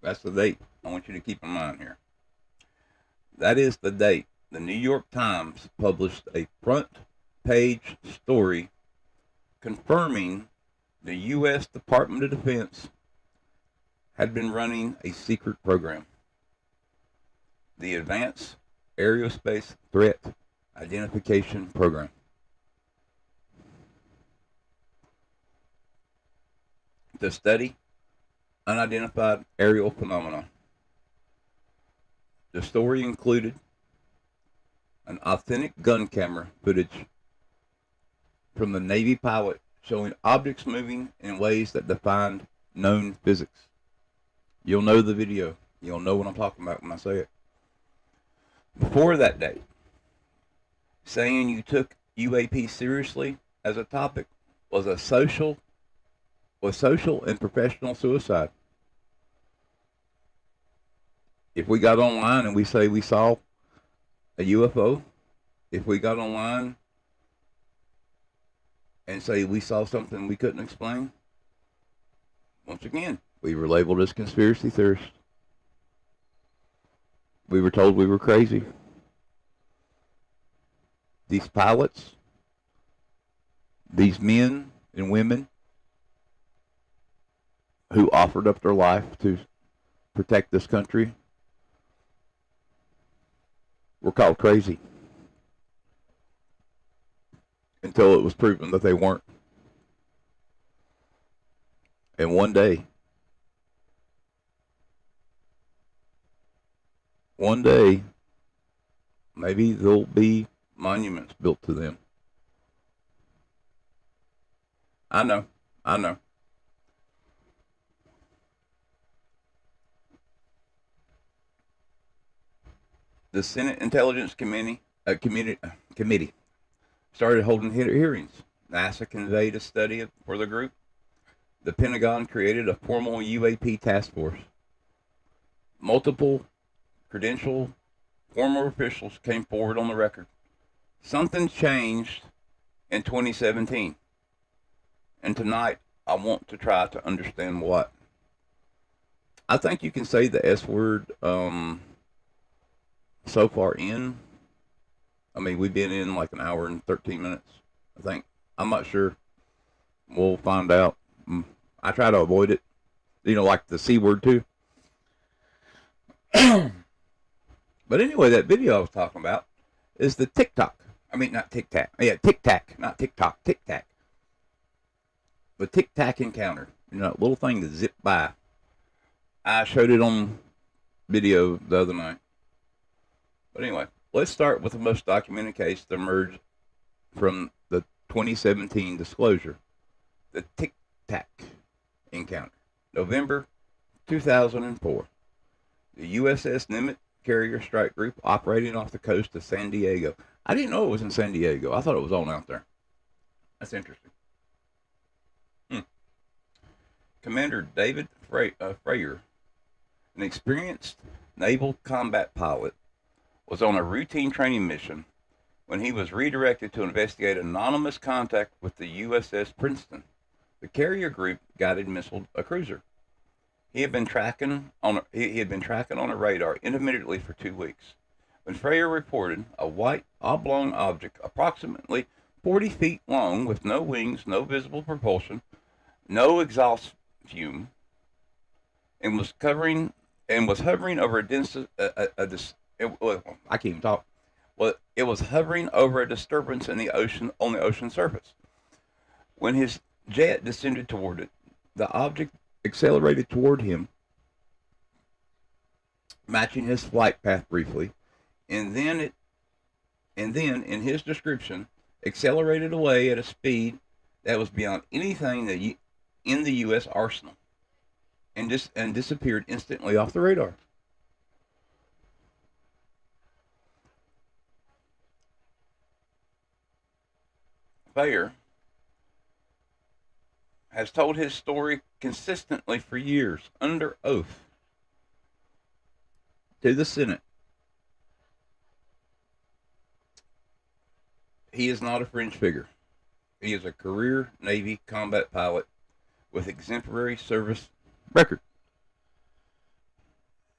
That's the date I want you to keep in mind here. That is the date the New York Times published a front page story confirming the U.S. Department of Defense had been running a secret program, the Advanced Aerospace Threat Identification Program. To study unidentified aerial phenomena. The story included an authentic gun camera footage from the Navy pilot showing objects moving in ways that defied known physics. You'll know the video. You'll know what I'm talking about when I say it. Before that date, saying you took UAP seriously as a topic was social and professional suicide. If we got online and we say we saw a UFO, if we got online and say we saw something we couldn't explain, once again, we were labeled as conspiracy theorists. We were told we were crazy. These pilots, these men and women who offered up their life to protect this country were called crazy until it was proven that they weren't. And one day, maybe there'll be monuments built to them. I know. The Senate Intelligence Committee started holding hearings. NASA conveyed a study for the group. The Pentagon created a formal UAP task force. Multiple credentialed former officials came forward on the record. Something changed in 2017. And tonight, I want to try to understand what. I think you can say the S word so far in. I mean, we've been in like an hour and 13 minutes, I think. I'm not sure. We'll find out. I try to avoid it. Like the C word too. But anyway, that video I was talking about is the TikTok. I mean, not Tic Tac. Yeah, Tic Tac, not TikTok. Tic Tac. The Tic Tac encounter. That little thing that zipped by. I showed it on video the other night. But anyway, let's start with the most documented case that emerged from the 2017 disclosure. The Tic Tac encounter. November 2004. The USS Nimitz carrier strike group operating off the coast of San Diego. I didn't know it was in San Diego. I thought it was on out there. That's interesting. Commander David Freyer, an experienced naval combat pilot, was on a routine training mission when he was redirected to investigate anonymous contact with the USS Princeton, the carrier group guided missile cruiser. He had been tracking on a radar intermittently for 2 weeks. When Freyer reported a white oblong object approximately 40 feet long with no wings, no visible propulsion, no exhaust fume, and was hovering over a dense I can't even talk. Well, it was hovering over a disturbance in the ocean on the ocean surface. When his jet descended toward it, the object accelerated toward him, matching his flight path briefly, and then in his description, accelerated away at a speed that was beyond anything that in the U.S. arsenal, and disappeared instantly off the radar. Freyer has told his story consistently for years, under oath, to the Senate. He is not a fringe figure. He is a career Navy combat pilot with exemplary service record.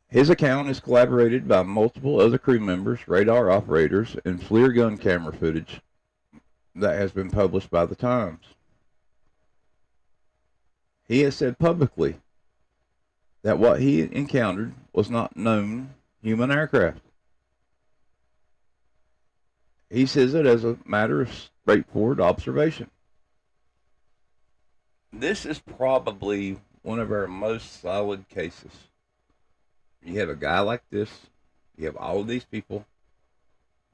His account is corroborated by multiple other crew members, radar operators, and FLIR gun camera footage that has been published by the Times. He has said publicly that what he encountered was not known human aircraft. He says it as a matter of straightforward observation. This is probably one of our most solid cases. You have a guy like this, you have all of these people,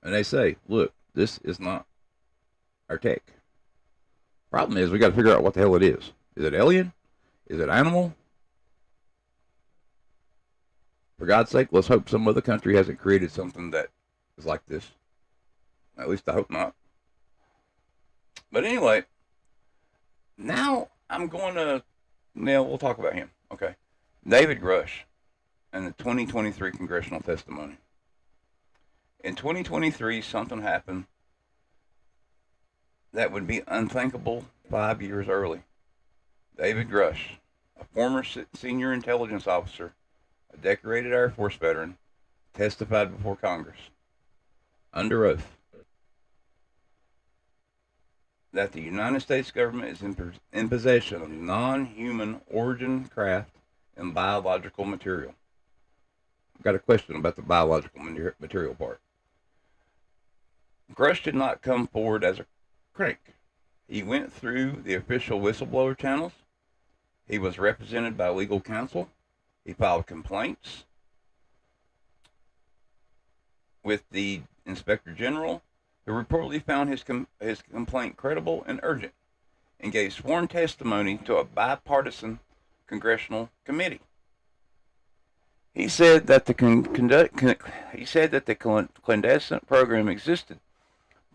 and they say, look, this is not our tech. Problem is, we got to figure out what the hell it is. Is it alien? Is it animal? For God's sake, let's hope some other country hasn't created something that is like this. At least I hope not. But anyway, now I'm going to. Now we'll talk about him. Okay. David Grush and the 2023 congressional testimony. In 2023, something happened that would be unthinkable 5 years early. David Grush, a former senior intelligence officer, a decorated Air Force veteran, testified before Congress under oath that the United States government is in possession of non-human origin craft and biological material. I've got a question about the biological material part. Grush did not come forward as a crank. He went through the official whistleblower channels. He was represented by legal counsel. He filed complaints with the Inspector General, who reportedly found his complaint credible and urgent, and gave sworn testimony to a bipartisan congressional committee. He said that the clandestine program existed,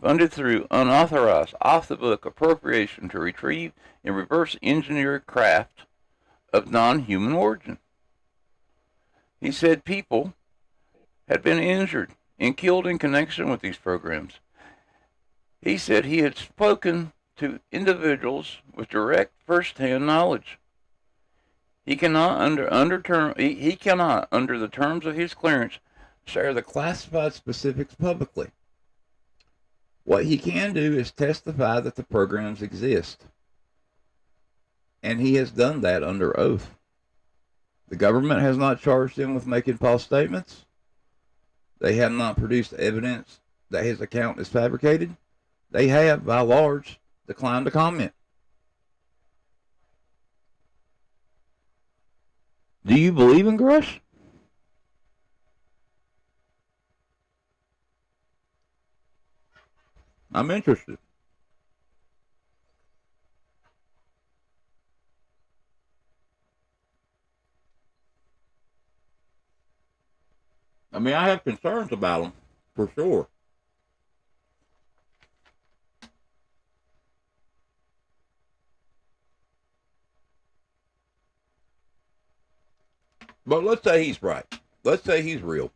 funded through unauthorized, off-the-book appropriation to retrieve and reverse engineer craft of non-human origin. He said people had been injured and killed in connection with these programs. He said he had spoken to individuals with direct first-hand knowledge. He cannot, under the terms of his clearance, share the classified specifics publicly. What he can do is testify that the programs exist. And he has done that under oath. The government has not charged him with making false statements. They have not produced evidence that his account is fabricated. They have, by large, declined to comment. Do you believe in Grush? I'm interested. I mean, I have concerns about him, for sure. But let's say he's right. Let's say he's real.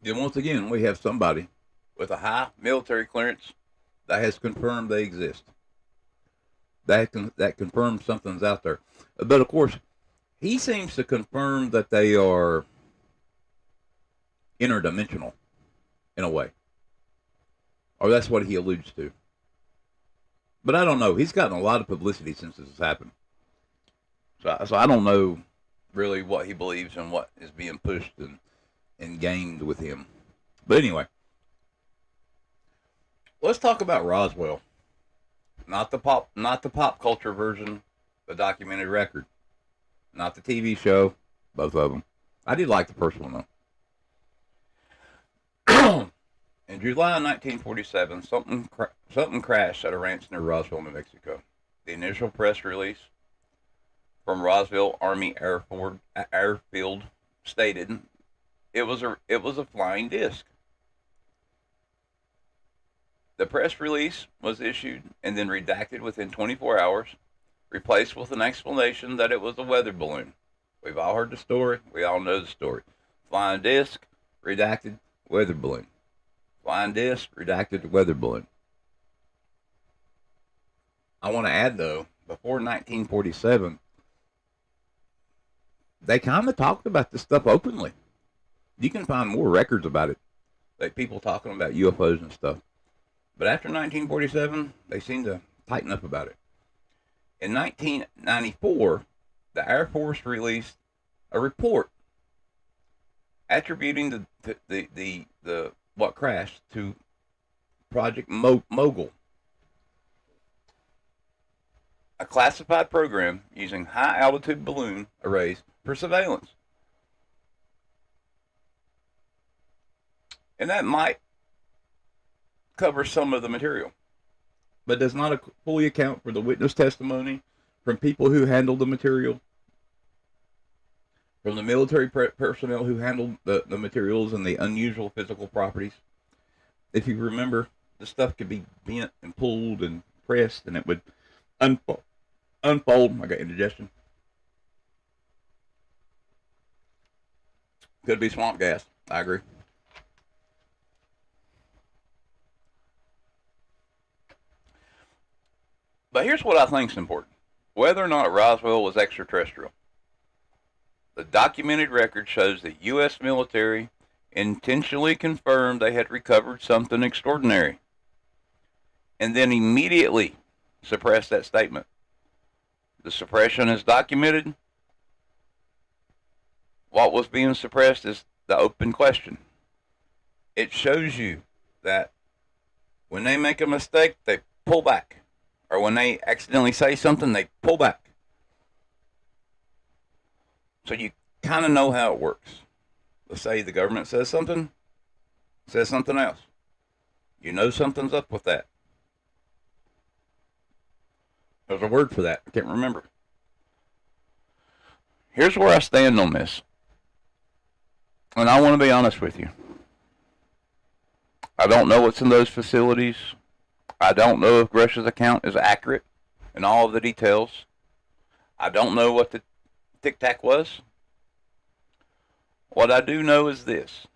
Then once again, we have somebody with a high military clearance that has confirmed they exist. That confirms something's out there. But of course, he seems to confirm that they are interdimensional, in a way. Or that's what he alludes to. But I don't know. He's gotten a lot of publicity since this has happened. So I don't know really what he believes and what is being pushed and gained with him. But anyway, let's talk about Roswell. Not the pop culture version, the documented record. Not the TV show, both of them. I did like the first one though. In July 1947, something crashed at a ranch near Roswell, New Mexico. The initial press release from Roswell Army Airfield stated it was a flying disc. The press release was issued and then redacted within 24 hours, replaced with an explanation that it was a weather balloon. We've all heard the story. We all know the story. Flying disc, redacted, weather balloon. Flying disc, redacted, weather balloon. I want to add, though, before 1947, they kind of talked about this stuff openly. You can find more records about it, like people talking about UFOs and stuff. But after 1947, they seemed to tighten up about it. In 1994, the Air Force released a report attributing the what crashed to Project Mogul, a classified program using high-altitude balloon arrays for surveillance. And that might covers some of the material, but does not fully account for the witness testimony from people who handled the material, from the military personnel who handled the materials and the unusual physical properties. If you remember, the stuff could be bent and pulled and pressed, and it would unfold. I got indigestion. Could be swamp gas. I agree. But here's what I think is important. Whether or not Roswell was extraterrestrial, the documented record shows that U.S. military intentionally confirmed they had recovered something extraordinary, and then immediately suppressed that statement. The suppression is documented. What was being suppressed is the open question. It shows you that when they make a mistake, they pull back. Or when they accidentally say something, they pull back. So you kind of know how it works. Let's say the government says something else. You know something's up with that. There's a word for that. I can't remember. Here's where I stand on this. And I want to be honest with you. I don't know what's in those facilities. I don't know if Russia's account is accurate in all of the details. I don't know what the Tic Tac was. What I do know is this.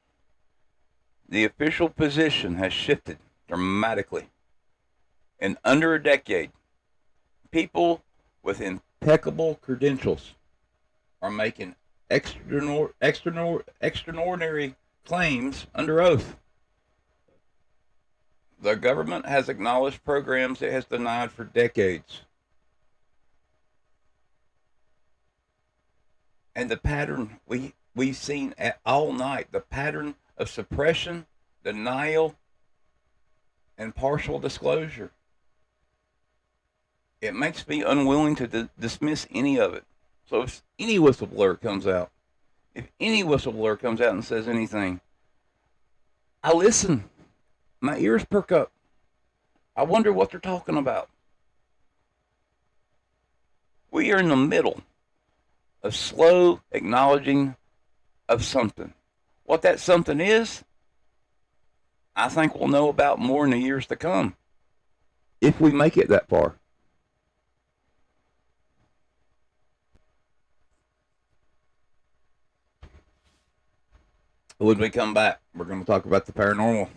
The official position has shifted dramatically. In under a decade, people with impeccable credentials are making extraordinary claims under oath. The government has acknowledged programs it has denied for decades. And the pattern we've seen all night, the pattern of suppression, denial, and partial disclosure. It makes me unwilling to dismiss any of it. So if any whistleblower comes out, and says anything, I listen. My ears perk up. I wonder what they're talking about. We are in the middle of slow acknowledging of something. What that something is, I think we'll know about more in the years to come, if we make it that far. When we come back, we're going to talk about the paranormal.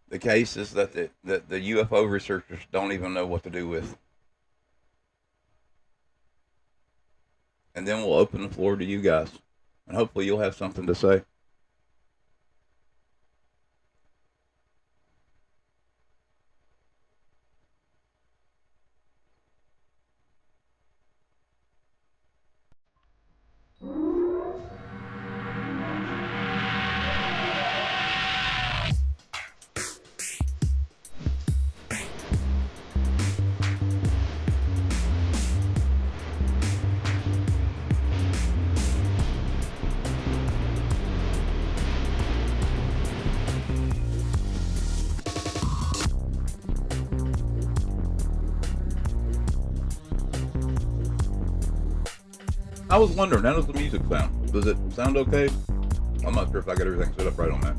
The cases that the UFO researchers don't even know what to do with. And then we'll open the floor to you guys. And hopefully you'll have something to say. I was wondering, how does the music sound? Does it sound okay? I'm not sure if I got everything set up right on that.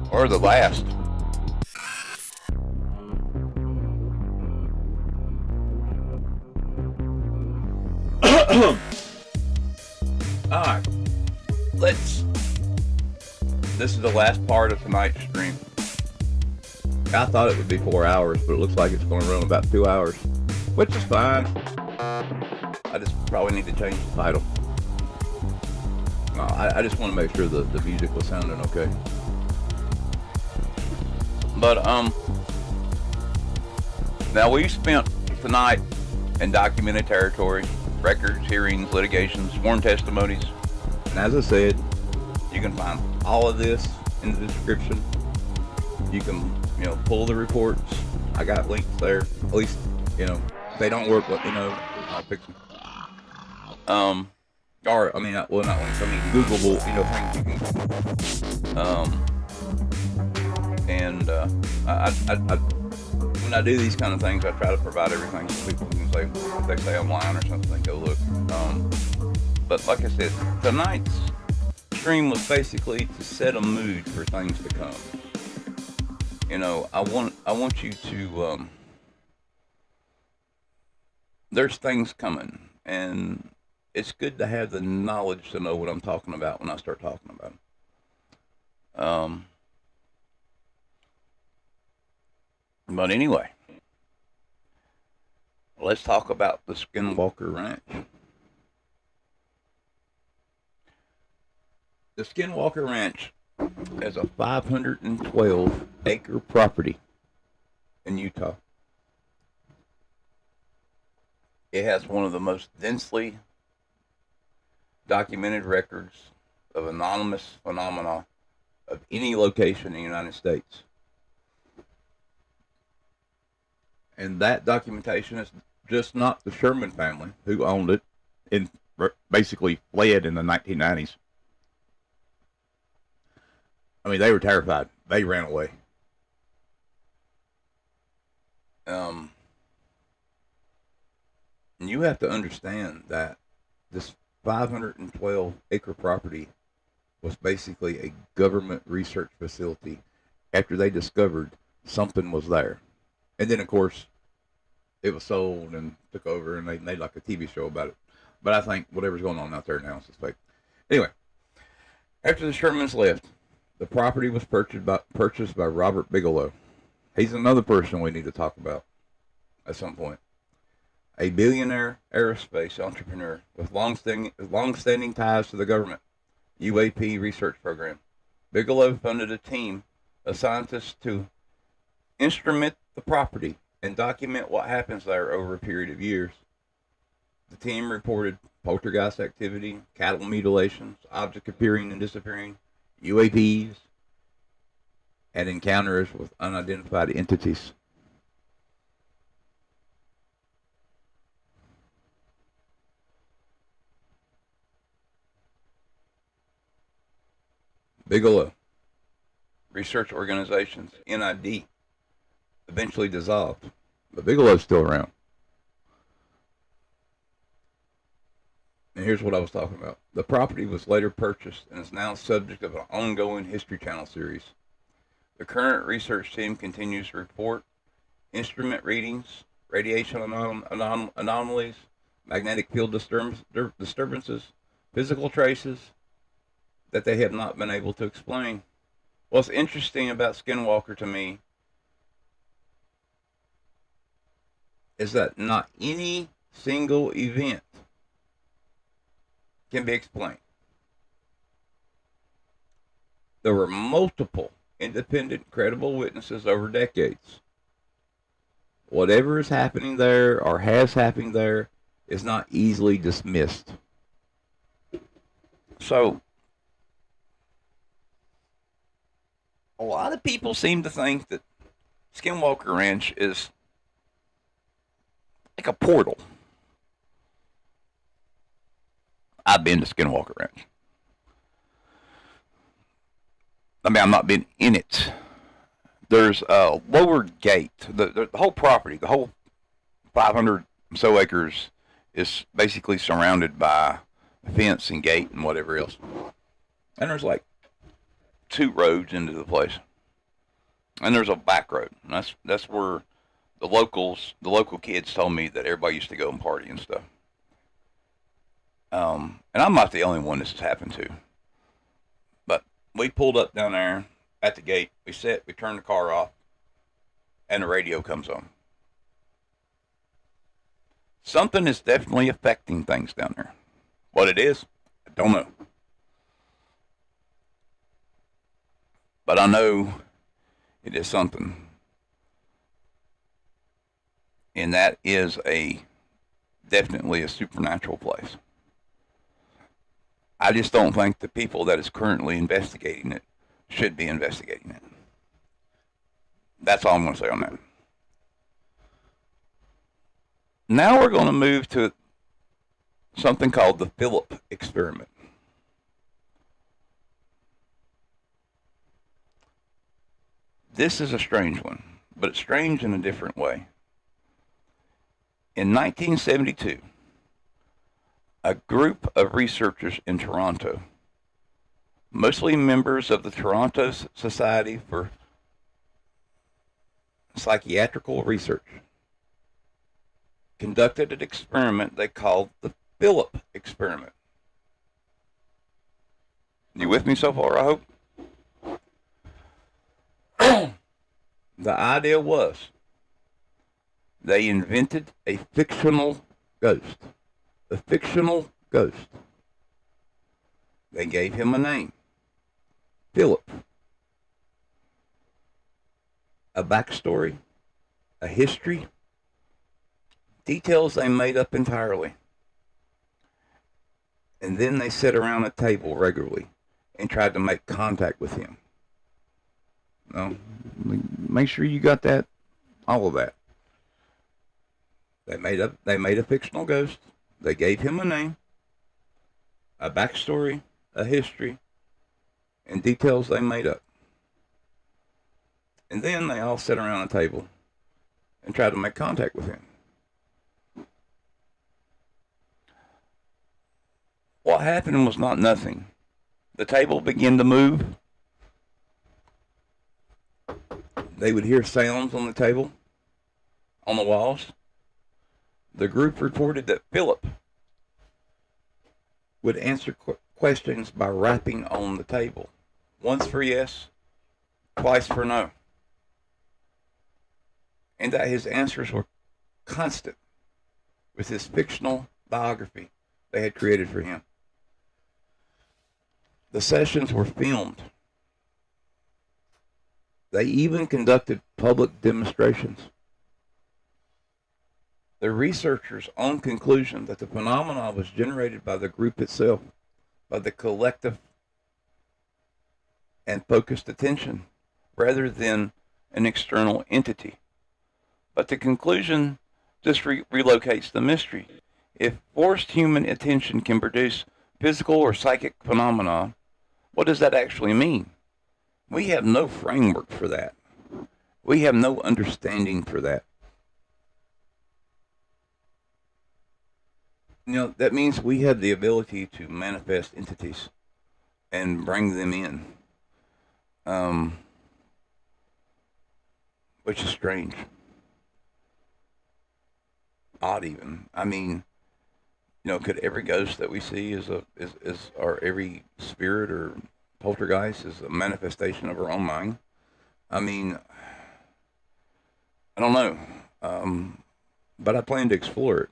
Or the last. Alright, this is the last part of tonight's stream. I thought it would be 4 hours, but it looks like it's going to run about 2 hours, which is fine. I just probably need to change the title. No, I just want to make sure the music was sounding okay. But, now we've spent tonight in documented territory. Records, hearings, litigations, sworn testimonies. And as I said, you can find all of this in the description You can, pull the reports. I got links there. At least, if they don't work, let me know. I'll fix them. Or, not links. Googleable, things you can, and, I when I do these kind of things, I try to provide everything so people can say, if they say I'm lying or something, go look. But like I said, tonight's stream was basically to set a mood for things to come. I want you to, there's things coming, and it's good to have the knowledge to know what I'm talking about when I start talking about them. But anyway, let's talk about the Skinwalker Ranch. The Skinwalker Ranch is a 512-acre property in Utah. It has one of the most densely documented records of anonymous phenomena of any location in the United States. And that documentation is just not the Sherman family who owned it and basically fled in the 1990s. They were terrified. They ran away. And you have to understand that this 512-acre property was basically a government research facility after they discovered something was there. And then, of course, it was sold and took over, and they made like a TV show about it. But I think whatever's going on out there now is fake. Anyway, after the Shermans left, the property was purchased by Robert Bigelow. He's another person we need to talk about at some point. A billionaire aerospace entrepreneur with long-standing ties to the government UAP research program. Bigelow funded a team of scientists to instrument the property and document what happens there over a period of years. The team reported poltergeist activity, cattle mutilations, objects appearing and disappearing, UAPs, and encounters with unidentified entities. Bigelow research organizations, NID, eventually dissolved, but Bigelow's still around. And here's what I was talking about. The property was later purchased and is now subject of an ongoing History Channel series. The current research team continues to report instrument readings, radiation anomalies, magnetic field disturbances, physical traces that they have not been able to explain. What's interesting about Skinwalker to me is that not any single event can be explained. There were multiple independent, credible witnesses over decades. Whatever is happening there or has happened there is not easily dismissed. So, a lot of people seem to think that Skinwalker Ranch is like a portal. I've been to Skinwalker Ranch. I'm not been in it. There's a lower gate. The whole property, the whole 500 so acres is basically surrounded by a fence and gate and whatever else. And there's like 2 roads into the place. And there's a back road. And that's where the local kids told me that everybody used to go and party and stuff. And I'm not the only one this has happened to. But we pulled up down there at the gate. We turned the car off, and the radio comes on. Something is definitely affecting things down there. What it is, I don't know. But I know it is something. And that is definitely a supernatural place. I just don't think the people that is currently investigating it should be investigating it. That's all I'm going to say on that. Now we're going to move to something called the Philip experiment. This is a strange one, but it's strange in a different way. In 1972, a group of researchers in Toronto, mostly members of the Toronto Society for Psychiatrical Research, conducted an experiment they called the Philip experiment. You with me so far, I hope? The idea was they invented a fictional ghost. A fictional ghost. They gave him a name, Philip. A backstory, a history, details they made up entirely. And then they sat around a table regularly and tried to make contact with him. Now, make sure you got that, all of that. They made a fictional ghost. They gave him a name, a backstory, a history, and details they made up. And then they all sat around a table and tried to make contact with him. What happened was not nothing. The table began to move. They would hear sounds on the table, on the walls. The group reported that Philip would answer questions by rapping on the table. Once for yes, twice for no. And that his answers were constant with his fictional biography they had created for him. The sessions were filmed. They even conducted public demonstrations. The researchers' own conclusion that the phenomenon was generated by the group itself, by the collective and focused attention, rather than an external entity. But the conclusion just relocates the mystery. If forced human attention can produce physical or psychic phenomena, what does that actually mean? We have no framework for that. We have no understanding for that. That means we have the ability to manifest entities and bring them in, which is strange. Odd even. I mean, could every ghost that we see or every spirit or poltergeist is a manifestation of our own mind? I mean, I don't know, but I plan to explore it.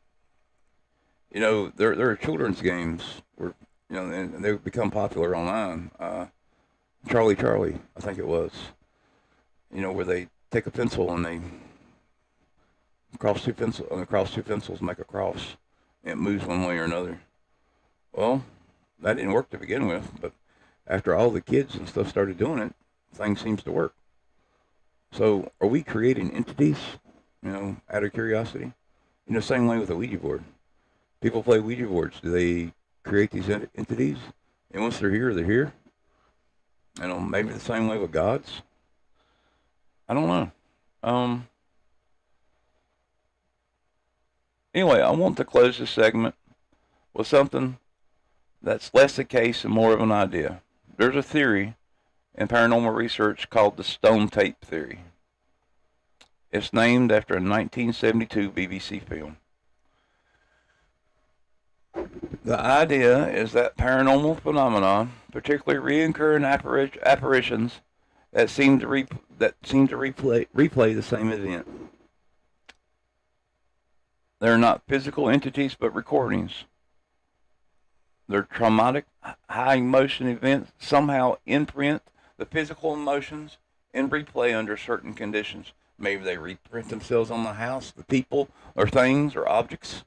There are children's games where, and they become popular online. Charlie, I think it was, where they take a pencil and they across two pencils make a cross. It moves one way or another. Well, that didn't work to begin with, but after all the kids and stuff started doing it, things seems to work. So, are we creating entities, out of curiosity? Same way with a Ouija board. People play Ouija boards. Do they create these entities? And once they're here, they're here. Maybe the same way with gods. I don't know. Anyway, I want to close this segment with something that's less a case and more of an idea. There's a theory in paranormal research called the stone tape theory. It's named after a 1972 BBC film. The idea is that paranormal phenomena, particularly recurring apparitions, that seem to replay the same event. They're not physical entities, but recordings. They're traumatic, high emotion events somehow imprint the physical emotions and replay under certain conditions. Maybe they reprint themselves on the house, the people, or things, or objects.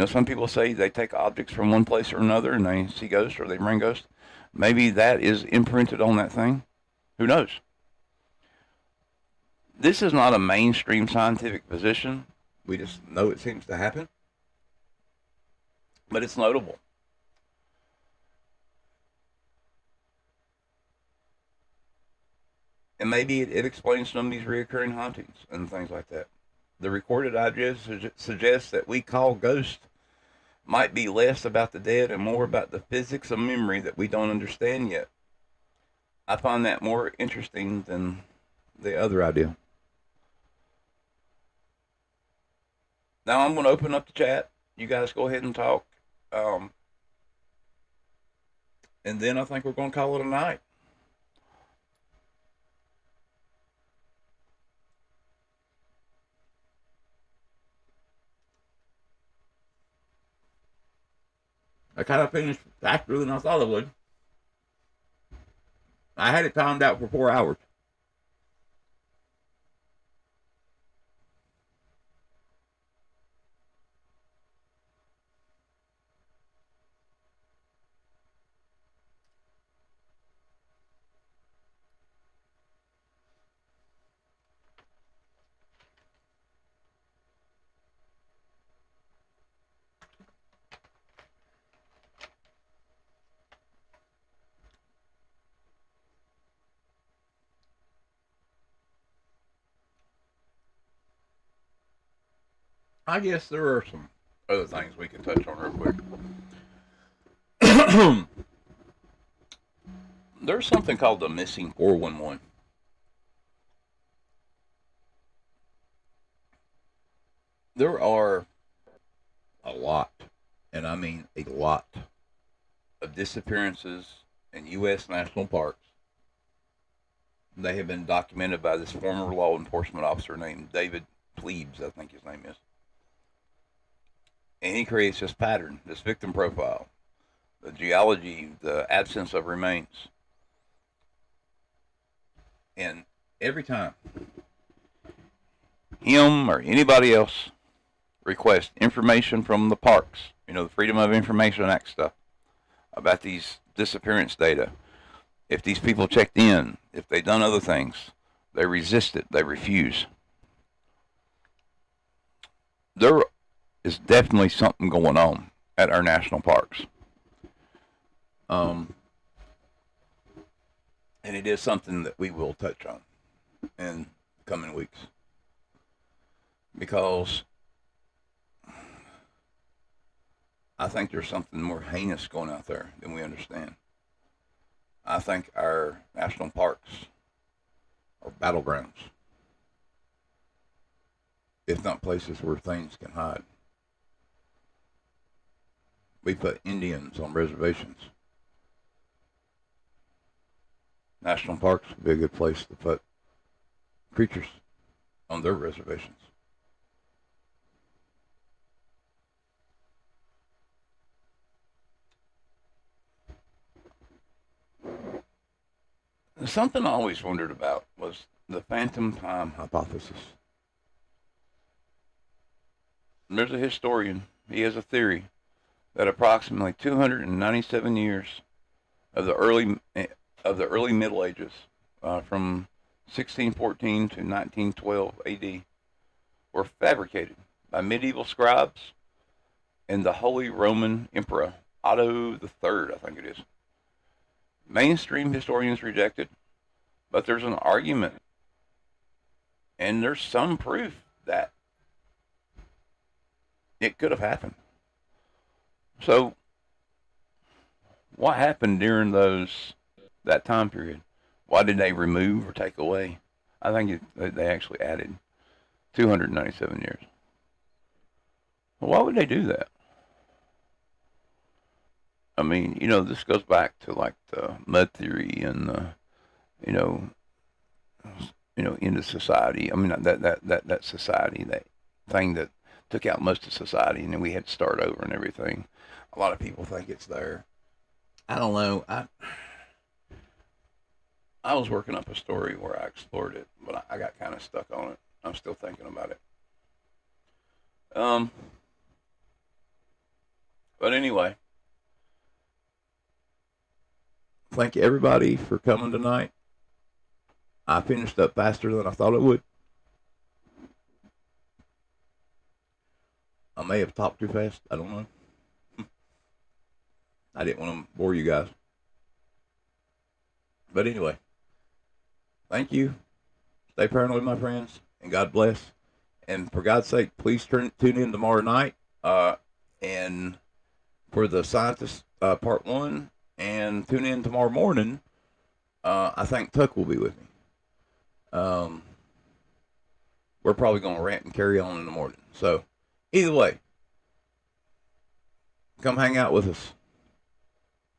Some people say they take objects from one place or another and they see ghosts or they bring ghosts. Maybe that is imprinted on that thing. Who knows? This is not a mainstream scientific position. We just know it seems to happen, but it's notable. And maybe it explains some of these reoccurring hauntings and things like that. The recorded audio suggests that we call ghosts might be less about the dead and more about the physics of memory that we don't understand yet. I find that more interesting than the other idea. Now I'm going to open up the chat. You guys go ahead and talk. Um, and then I think we're going to call it a night. I kind of finished faster than I thought I would. I had it timed out for 4 hours. I guess there are some other things we can touch on real quick. There's something called the missing 411. There are a lot, and I mean a lot, of disappearances in U.S. national parks. They have been documented by this former law enforcement officer named David Plebes, I think his name is. And he creates this pattern, this victim profile, the geology, the absence of remains. And every time him or anybody else requests information from the parks, the Freedom of Information Act stuff, about these disappearance data, if these people checked in, if they've done other things, they resist it, they refuse. There is definitely something going on at our national parks. And it is something that we will touch on in coming weeks. Because I think there's something more heinous going out there than we understand. I think our national parks are battlegrounds, if not places where things can hide. We put Indians on reservations. National parks would be a good place to put creatures on their reservations. Something I always wondered about was the phantom time hypothesis. There's a historian, he has a theory that approximately 297 years of the early Middle Ages, from 1614 to 1912 AD, were fabricated by medieval scribes and the Holy Roman Emperor Otto III, I think it is. Mainstream historians reject it, but there's an argument and there's some proof that it could have happened. So, what happened during that time period? Why did they remove or take away? I think they actually added 297 years. Well, why would they do that? I mean, this goes back to like the mud theory and into society. I mean, that society, that thing that took out most of society, and then we had to start over and everything. A lot of people think it's there. I don't know. I was working up a story where I explored it, but I got kind of stuck on it. I'm still thinking about it. But anyway, thank you everybody for coming tonight. I finished up faster than I thought it would. I may have talked too fast. I don't know. I didn't want to bore you guys. But anyway, thank you. Stay paranoid, my friends, and God bless. And for God's sake, please tune in tomorrow night. And for the scientist part 1, and tune in tomorrow morning. I think Tuck will be with me. We're probably going to rant and carry on in the morning. So either way, come hang out with us.